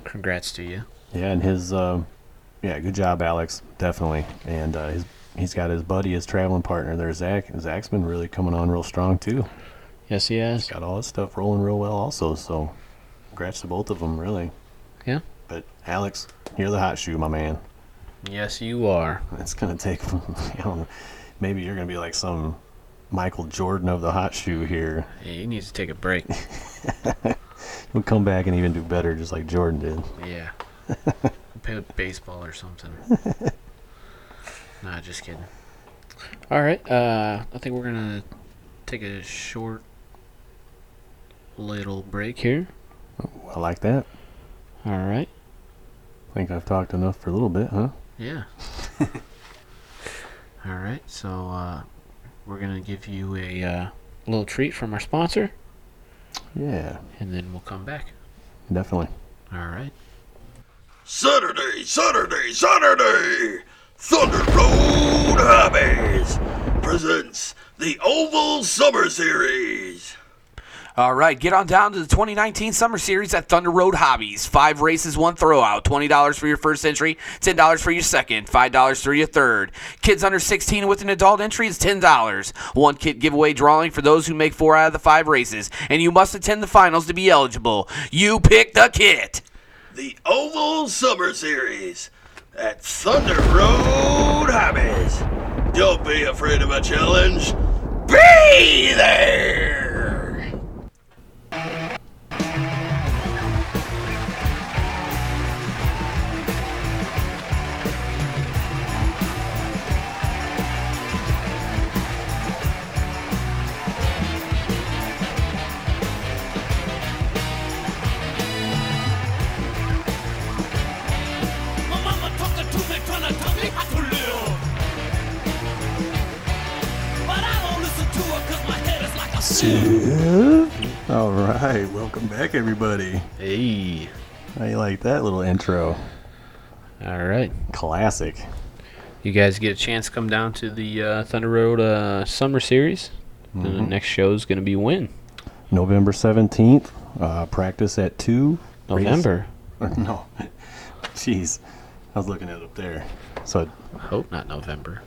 congrats to you. Yeah, and his good job, Alex. Definitely. And he's got his buddy, his traveling partner there, Zach. Zach's been really coming on real strong too. Yes, he has. Got all his stuff rolling real well also. So, congrats to both of them, really. Yeah. But Alex, you're the hot shoe, my man. Yes, you are. It's gonna take. Maybe you're gonna be like some Michael Jordan of the hot shoe here. Yeah, you need to take a break. We'll come back and even do better, just like Jordan did. Yeah. Play with baseball or something. Nah, just kidding. All right. I think we're gonna take a short little break here. I like that. All right. I think I've talked enough for a little bit, huh? Yeah. All right. So we're gonna give you a little treat from our sponsor, Yeah, and then we'll come back. definitely. All right. Saturday, Saturday, Saturday! Thunder Road Hobbies presents the Oval Summer Series. All right, get on down to the 2019 Summer Series at Thunder Road Hobbies. 5 races, 1 throwout. $20 for your first entry, $10 for your second, $5 for your third. Kids under 16 with an adult entry is $10. 1 kit giveaway drawing for those who make 4 out of the 5 races, and you must attend the finals to be eligible. You pick the kit. The Oval Summer Series at Thunder Road Hobbies. Don't be afraid of a challenge. Be there! My mama talking to me, trying to tell me how to live. But I don't listen to her 'cause my head is like a sieve. All right, welcome back, everybody. Hey. How you like that little intro? All right. Classic. You guys get a chance to come down to the Thunder Road Summer Series. And the next show is going to be when? November 17th. Practice at 2. November. No. Jeez. I was looking at it up there. So, I hope not November.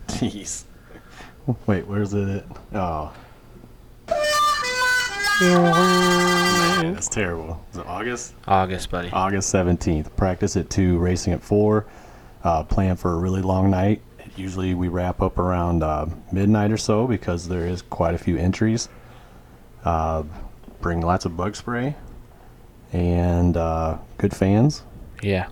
jeez. Wait, where's it at? Oh. Man, that's terrible. Is it August? August, buddy. August 17th. Practice at 2, racing at 4. Plan for a really long night. Usually we wrap up around midnight or so because there is quite a few entries. Bring lots of bug spray and good fans. Yeah.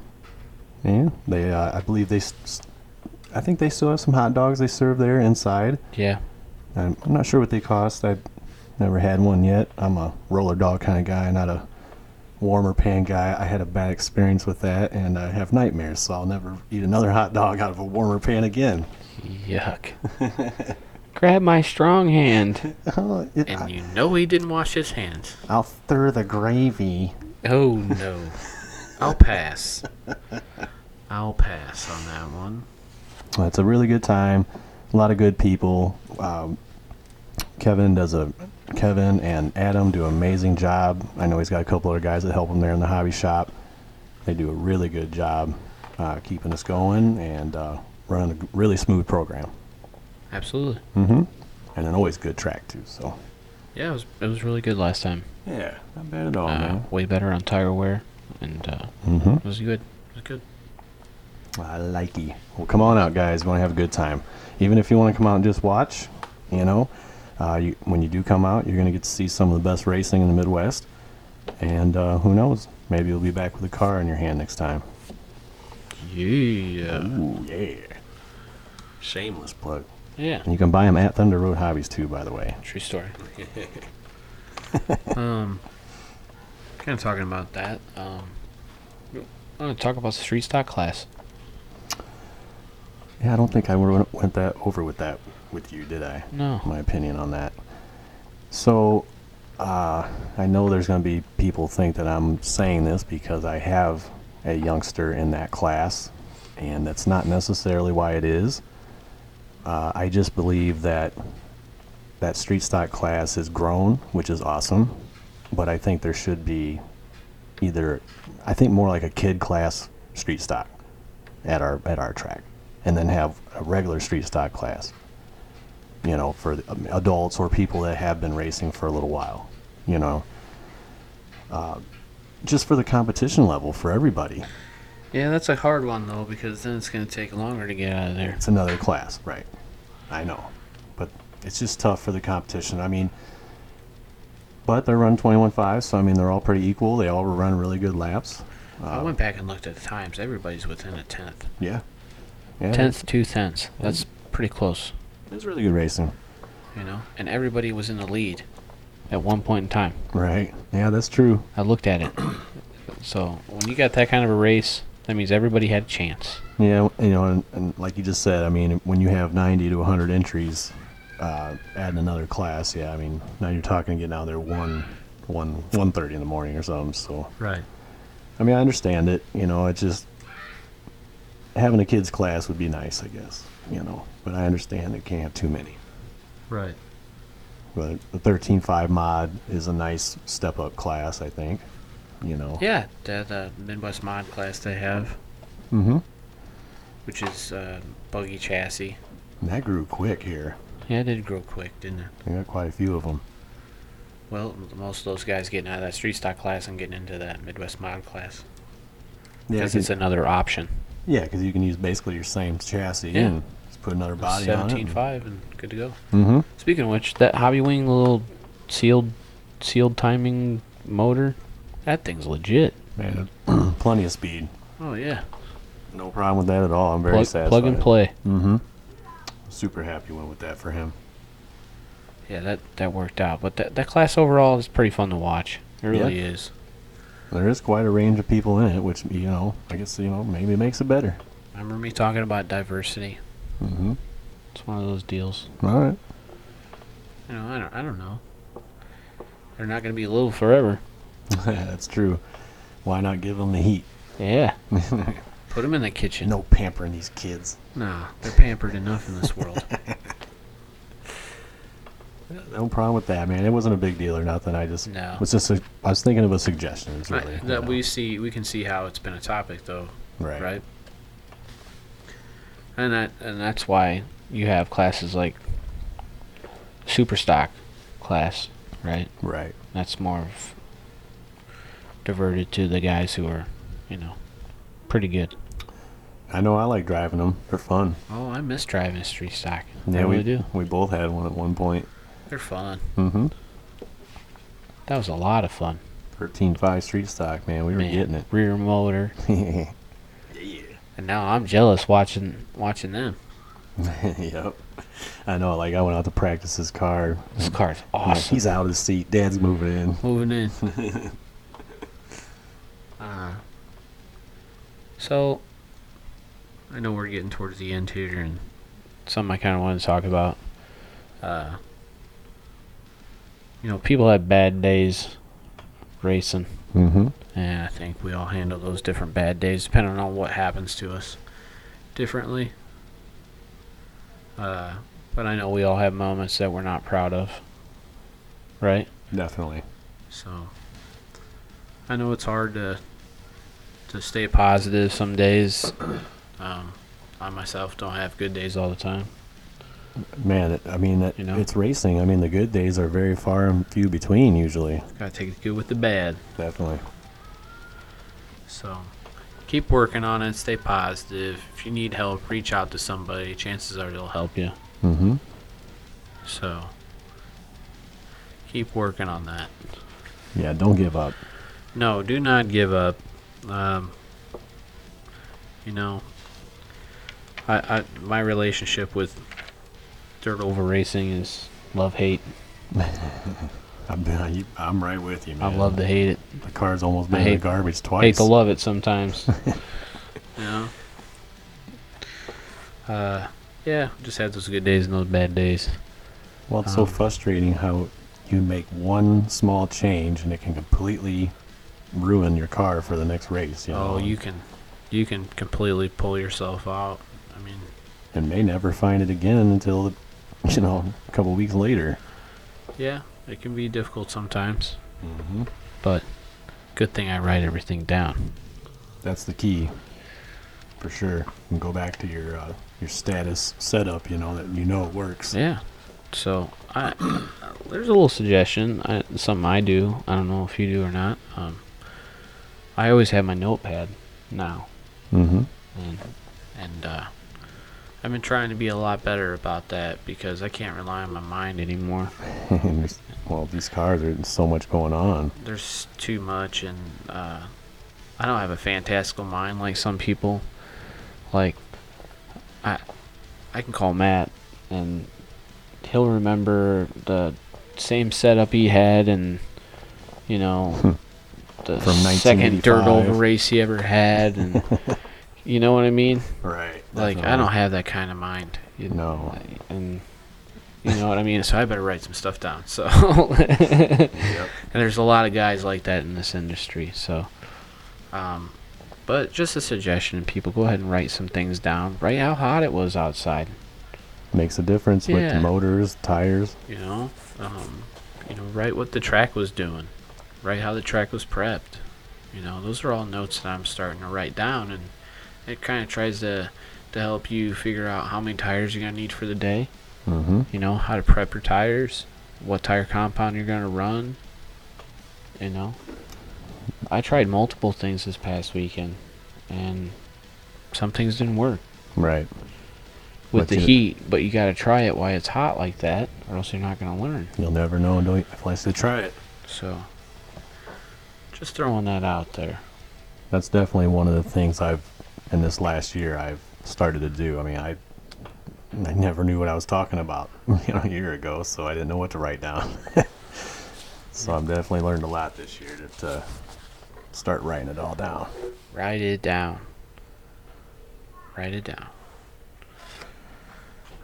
Yeah, they. I believe I think they still have some hot dogs they serve there inside. Yeah. I'm not sure what they cost. I've never had one yet. I'm a roller dog kind of guy, not warmer pan guy, I had a bad experience with that, and I have nightmares, so I'll never eat another hot dog out of a warmer pan again. Yuck. Grab my strong hand. Oh, And you know he didn't wash his hands. I'll stir the gravy. Oh, no. I'll pass. I'll pass on that one. Well, it's a really good time. A lot of good people. Kevin and Adam do an amazing job. I know he's got a couple other guys that help him there in the hobby shop. They do a really good job keeping us going and running a really smooth program. Absolutely. And an always good track too. So Yeah, it was really good last time. yeah, not bad at all, man. Way better on tire wear, and it was good. It was good. I like it. Well, come on out, guys. We want to have a good time. Even if you want to come out and just watch, when you do come out, you're going to get to see some of the best racing in the Midwest. And who knows? Maybe you'll be back with a car in your hand next time. Yeah. Ooh, yeah. Shameless plug. Yeah. And you can buy them at Thunder Road Hobbies too, by the way. True story. Kind of talking about that. I want to talk about the street stock class. Yeah, I don't think I went over with you, did I? No. My opinion on that. So, I know there's going to be people think that I'm saying this because I have a youngster in that class, and that's not necessarily why it is. I just believe that street stock class has grown, which is awesome, but I think there should be more like a kid class street stock at our track, and then have a regular street stock class, for the adults or people that have been racing for a little while, just for the competition level for everybody. Yeah, that's a hard one, though, because then it's going to take longer to get out of there. It's another class, right? I know, but it's just tough for the competition. I mean, but they're running 21.5, so I mean they're all pretty equal. They all run really good laps. I went back and looked at the times. Everybody's within a tenth. Yeah. 10th, 2 tenths. That's pretty close, It's really good racing. And everybody was in the lead at one point in time. Right. Yeah, that's true. I looked at it. So when you got that kind of a race, that means everybody had a chance. Yeah, and like you just said, I mean, when you have 90 to 100 entries, adding another class, yeah, I mean, now you're talking getting out there 1:30 in the morning or something. So, Right. I mean, I understand it. It's just having a kids class would be nice, I guess. But I understand it can't have too many. Right. But the 13.5 mod is a nice step up class, I think. Yeah, the Midwest mod class they have, Mm-hmm. which is buggy chassis. And that grew quick here. Yeah, it did grow quick, didn't it? We got quite a few of them. Well, most of those guys getting out of that street stock class and getting into that Midwest mod class. Yeah, Because it's another option. yeah, because you can use basically your same chassis Yeah. and just put another body on it. 17.5 and good to go. Mm-hmm. Speaking of which, that Hobby Wing little sealed timing motor, that thing's legit. Man, plenty of speed. Oh yeah. No problem with that at all. I'm very satisfied. Plug and play. Mm-hmm. Super happy went with that for him. Yeah, that worked out. But that class overall is pretty fun to watch. It really is. There is quite a range of people in it, which I guess maybe makes it better. Remember me talking about diversity? Mm-hmm. It's one of those deals. All right. I don't know. They're not going to be little forever. That's true. Why not give them the heat? Yeah. Put them in the kitchen. No pampering these kids. No, they're pampered enough in this world. No problem with that, man. It wasn't a big deal or nothing. I just No. I was thinking of a suggestion. It's really That we can see how it's been a topic though, right. And that's why you have classes like super stock class, right? Right. That's more of diverted to the guys who are, pretty good. I know I like driving them. They're fun. Oh, I miss driving a street stock. I Yeah, really do. We both had one at one point. They're fun. Mm-hmm. That was a lot of fun. 13.5 street stock, man. We were getting it. Rear motor. Yeah. And now I'm jealous watching them. Yep. I know. Like I went out to practice his car. This car's awesome. He's out of the seat. Dad's moving in. Moving in. So, I know we're getting towards the end here, and something I kind of want to talk about. People have bad days racing, Mm-hmm. and I think we all handle those different bad days depending on what happens to us differently. But I know we all have moments that we're not proud of, right? Definitely. So, I know it's hard to stay positive some days. I myself don't have good days all the time. Man, it's racing. I mean, the good days are very far and few between usually. Gotta take the good with the bad. Definitely. So, keep working on it. Stay positive. If you need help, reach out to somebody. Chances are they'll help you. Mm-hmm. So, keep working on that. Yeah, don't give up. No, do not give up. You know, my relationship with dirt oval racing is love-hate. I'm right with you, man. I love to hate it. The car's almost been I in the hate- garbage twice. Hate to love it sometimes. You know? Yeah, just had those good days and those bad days. Well, it's so frustrating how you make one small change and it can completely ruin your car for the next race. You know? Oh, you can completely pull yourself out. I mean, And may never find it again until, a couple weeks later. yeah, it can be difficult sometimes. Mm-hmm. But good thing I write everything down. That's the key, for sure. And go back to your status setup. That it works. Yeah. So there's a little suggestion. Something I do. I don't know if you do or not. I always have my notepad now, Mm-hmm. and I've been trying to be a lot better about that because I can't rely on my mind anymore. Well, these cars are so much going on. There's too much, and I don't have a fantastical mind like some people. Like I can call Matt, and he'll remember the same setup he had, and the From second dirt 1985. oval race he ever had, and you know what I mean. Right. Like I don't have that kind of mind. No. And you know what I mean. So I better write some stuff down. So. Yep. And there's a lot of guys like that in this industry. So, but just a suggestion, people, go ahead and write some things down. Write how hot it was outside. Makes a difference with Yeah. the motors, tires. Write what the track was doing. Write how the track was prepped. Those are all notes that I'm starting to write down, and it kind of tries to help you figure out how many tires you're gonna need for the day. Mm-hmm. How to prep your tires, what tire compound you're gonna run. I tried multiple things this past weekend, and some things didn't work Right. with But the you- heat. But you gotta try it while it's hot like that, or else you're not gonna learn. You'll never know unless you try it. So, just throwing that out there. That's definitely one of the things in this last year, I've started to do. I mean, I never knew what I was talking about, a year ago, so I didn't know what to write down. So I've definitely learned a lot this year to start writing it all down. Write it down. Write it down.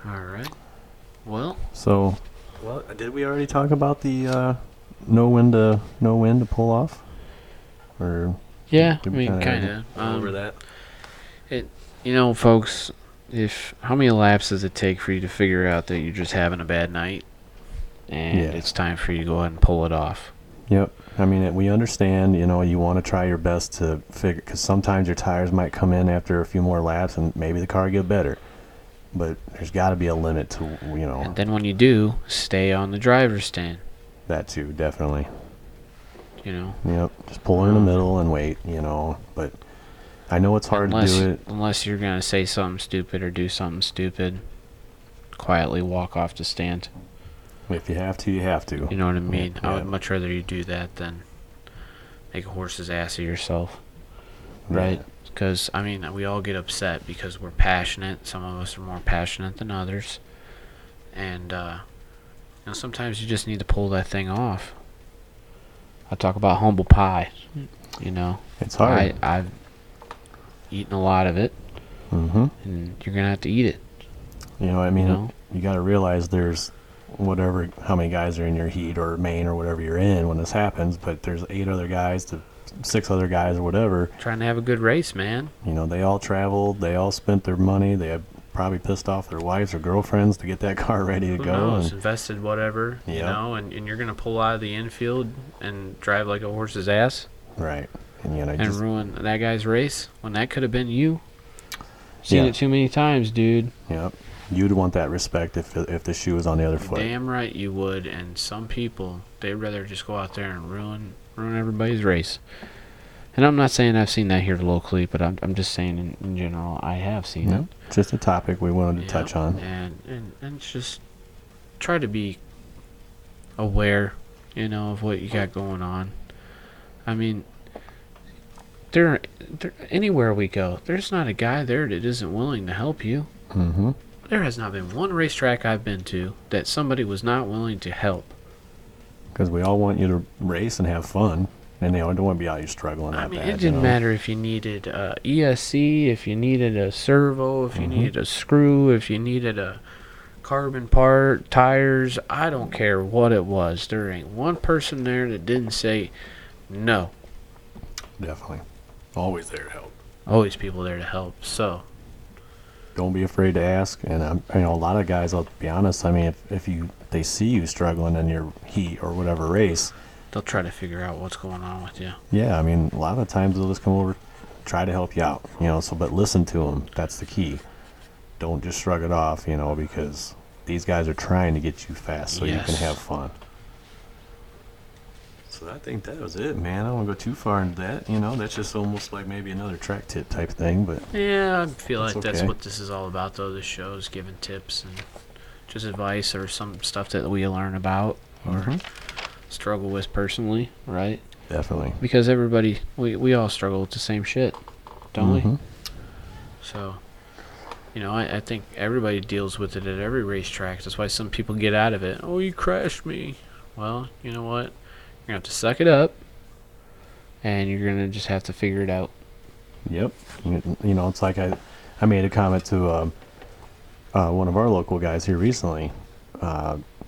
All right. Well, So, did we already talk about the know when to pull off? Or yeah. I did we mean, kind of. go over that? Folks, how many laps does it take for you to figure out that you're just having a bad night, and Yeah. it's time for you to go ahead and pull it off? Yep. I mean, we understand, you want to try your best to figure, because sometimes your tires might come in after a few more laps and maybe the car get better. But there's got to be a limit to, And then when you do, stay on the driver's stand. that too, definitely. Unless Just pull her in the middle and wait, But I know it's hard to do it. unless you're gonna say something stupid or do something stupid, quietly walk off the stand. If you have to, you have to. You know what I mean? I Yeah. would much rather you do that than make a horse's ass of yourself. Right? Because, we all get upset because we're passionate. Some of us are more passionate than others. And, sometimes you just need to pull that thing off. I talk about humble pie. You know, It's hard. I've eaten a lot of it, Mm-hmm. and you're gonna have to eat it. You know, I mean, know? you got to realize there's whatever, how many guys are in your heat or main or whatever you're in when this happens, but there's 8 other guys to 6 other guys or whatever. Trying to have a good race, man. You know, they all traveled, they all spent their money, they have probably pissed off their wives or girlfriends to get that car ready to Who go. knows? And Invested whatever, you Yep. know, and you're gonna pull out of the infield and drive like a horse's ass right, and you know, and just, ruin that guy's race when that could have been you. Seen Yeah. it too many times, dude. yep, you'd want that respect if the shoe was on the other foot. Damn right you would. And some people, they'd rather just go out there and ruin everybody's race. And I'm not saying I've seen that here locally, but I'm just saying in general, I have seen Yep. it. Just a topic we wanted to Yeah, touch on. and it's just try to be aware, you know, of what you got going on. I mean, there anywhere we go, there's not a guy there that isn't willing to help you. Mm-hmm. There has not been one racetrack I've been to that somebody was not willing to help. Because we all want you to race and have fun, and they don't want to be out here struggling that I mean, bad. it didn't matter if you needed ESC, if you needed a servo, if you needed a screw, if you needed a carbon part, tires. I don't care what it was. There ain't one person there that didn't say no. Definitely. Always there to help. Always people there to help. So, Don't be afraid to ask. And you know, a lot of guys, I'll be honest, I mean, if they see you struggling in your heat or whatever race, they'll try to figure out what's going on with you. yeah, I mean, a lot of times they'll just come over, try to help you out, you know, so, but listen to them. That's the key. Don't just shrug it off, you know, because these guys are trying to get you fast so you can Yes. have fun. So I think that was it, man. I don't want to go too far into that. You know, that's just almost like maybe another track tip type thing, but Yeah, I feel That's like that's okay. what this is all about, though. This show is giving tips and just advice or some stuff that we learn about or struggle with personally, right? definitely. Because everybody, we all struggle with the same shit, don't we? Mhm. So, you know, I think everybody deals with it at every racetrack. That's why some people get out of it. Oh, you crashed me. Well, you know what? You're going to have to suck it up, and you're going to just have to figure it out. Yep. You know, it's like I made a comment to one of our local guys here recently.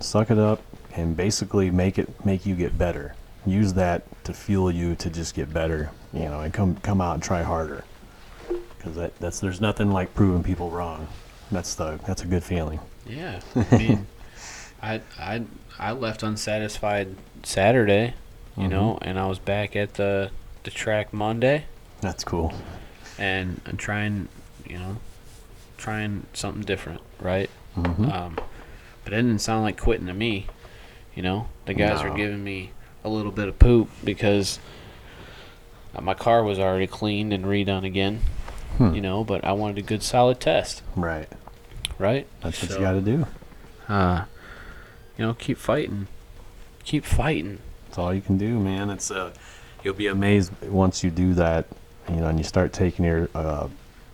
Suck it up and basically make you get better. Use that to fuel you to just get better. You know, and come out and try harder. Because that's there's nothing like proving people wrong. That's a good feeling. Yeah. I mean, I left unsatisfied Saturday, you know, and I was back at the track Monday. That's cool. And trying something different, right? Mm-hmm. But it didn't sound like quitting to me. You know, the guys No. were giving me a little bit of poop because my car was already cleaned and redone again. You know, but I wanted a good solid test, Right. right? That's what So, you got to do. You know, keep fighting. Keep fighting. That's all you can do, man. It's you'll be amazed once you do that, you know, and you start taking your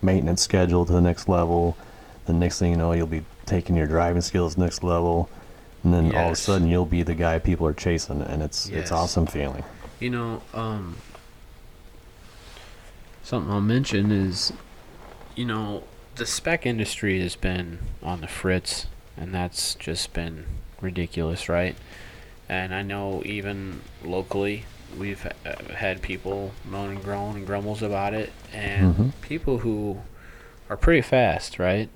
maintenance schedule to the next level. The next thing you know, you'll be taking your driving skills next level, and then all of a Yes. sudden you'll be the guy people are chasing, and it's Yes. awesome feeling. You know, something I'll mention is, you know, the spec industry has been on the fritz, and that's just been ridiculous, right? And I know even locally, we've had people moan and groan and grumbles about it, and people who are pretty fast, right?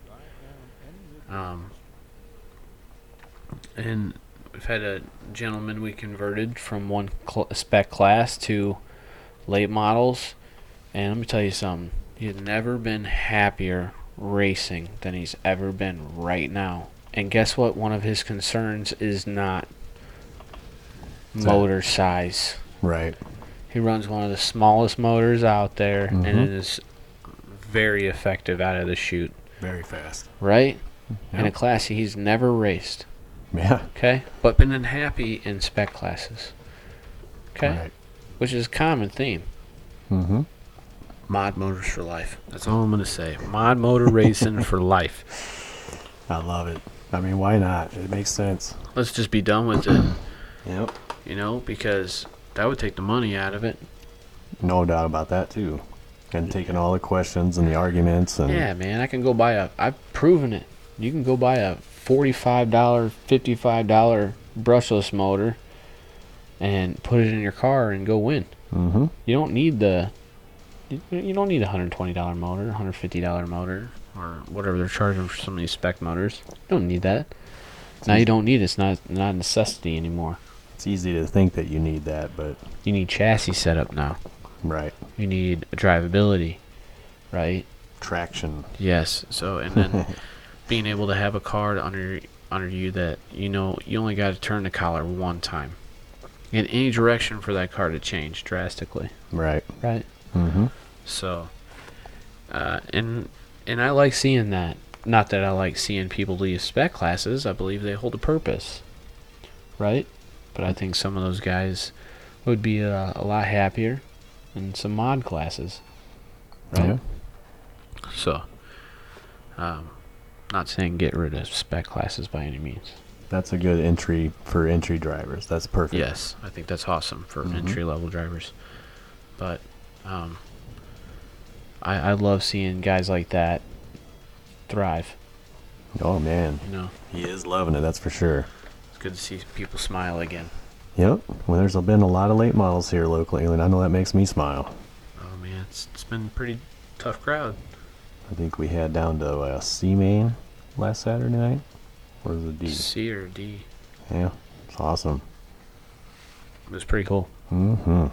And we've had a gentleman we converted from one spec class to late models, and let me tell you something. He's never been happier racing than he's ever been right now. And guess what? One of his concerns is not motor size. Right. He runs one of the smallest motors out there, and it is very effective out of the chute, Very fast. right? In a Yep. class he's never raced, Yeah. okay? But been unhappy in spec classes, okay? Right. Which is a common theme. Mm-hmm. Mod motors for life. That's all I'm going to say. Mod motor racing for life. I love it. I mean, why not? It makes sense. Let's just be done with it, Yep. you know, because that would take the money out of it. No doubt about that too. And taking all the questions and the arguments and Yeah, man, I can go buy I've proven it. You can go buy a $45, $55 brushless motor and put it in your car and go win. mm-hmm. You don't need you don't need a $120 motor, $150 motor, or whatever they're charging for some of these spec motors. You don't need that. Now you don't need it. It's not a necessity anymore. It's easy to think that you need that, but You need chassis setup now. right. You need drivability, right? Traction. Yes. So and then being able to have a car under you that you only got to turn the collar one time, in any direction for that car to change drastically, Right. right? Mm-hmm. So, and I like seeing that. Not that I like seeing people leave spec classes. I believe they hold a purpose, right? But I think some of those guys would be a lot happier in some mod classes, right? Yeah. So, not saying get rid of spec classes by any means. That's a good entry for entry drivers. That's perfect. Yes, I think that's awesome for entry level drivers. But I love seeing guys like that thrive. Oh man, You know, he is loving it. That's for sure. it's good to see people smile again. Yep. Well, there's been a lot of late models here locally, and I know that makes me smile. Oh man, it's been a pretty tough crowd. I think we had down to C main last Saturday night. Or was it D? C or D. Yeah, it's awesome. It was pretty cool. Mm-hmm.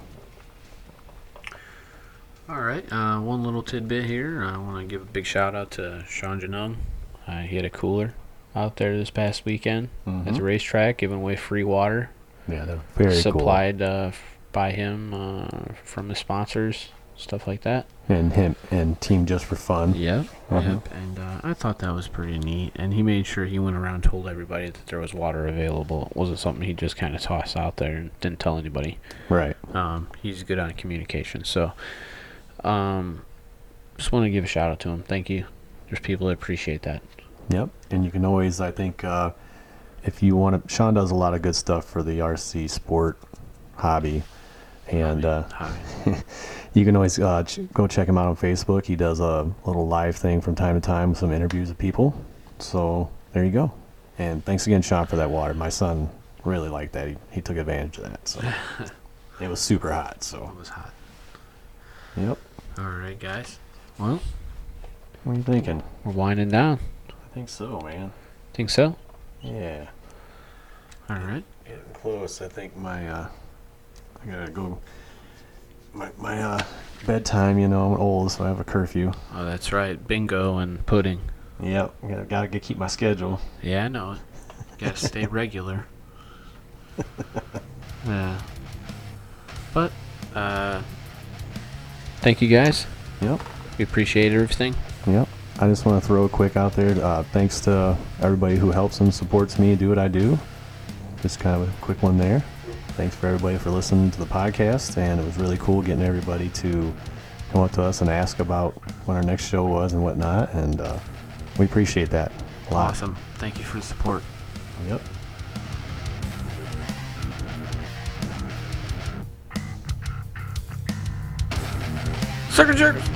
All right, one little tidbit here. I want to give a big shout out to Sean Janung. He had a cooler out there this past weekend at the racetrack, giving away free water. Yeah, they're very supplied by him from his sponsors, stuff like that. cool. And him and Team Just for Fun. Yep. Uh-huh. Yep. And I thought that was pretty neat. And he made sure he went around and told everybody that there was water available. It wasn't something he just kind of tossed out there and didn't tell anybody. Right. He's good on communication. So just want to give a shout out to him. Thank you. There's people that appreciate that. Yep. And you can always, I think, if you want to, Sean does a lot of good stuff for the RC sport hobby. And Hobby. you can always go check him out on Facebook. He does a little live thing from time to time, some interviews with people. So there you go. And thanks again, Sean, for that water. My son really liked that. He took advantage of that. So it was super hot. So It was hot. yep. All right, guys. Well, What are you thinking? we're winding down. I think so, man. Think so? Yeah. All right. Getting close. I think I gotta go. My bedtime. I'm old, so I have a curfew. Oh, that's right. Bingo and pudding. Yep. Gotta keep my schedule. Yeah, I know it. Gotta stay regular. Yeah. But, thank you guys. Yep. We appreciate everything. Yep. I just want to throw a quick out there. Thanks to everybody who helps and supports me do what I do. Just kind of a quick one there. Thanks for everybody for listening to the podcast, and it was really cool getting everybody to come up to us and ask about when our next show was and whatnot, and we appreciate that a lot. Awesome. Thank you for the support. Yep. Circle jerks.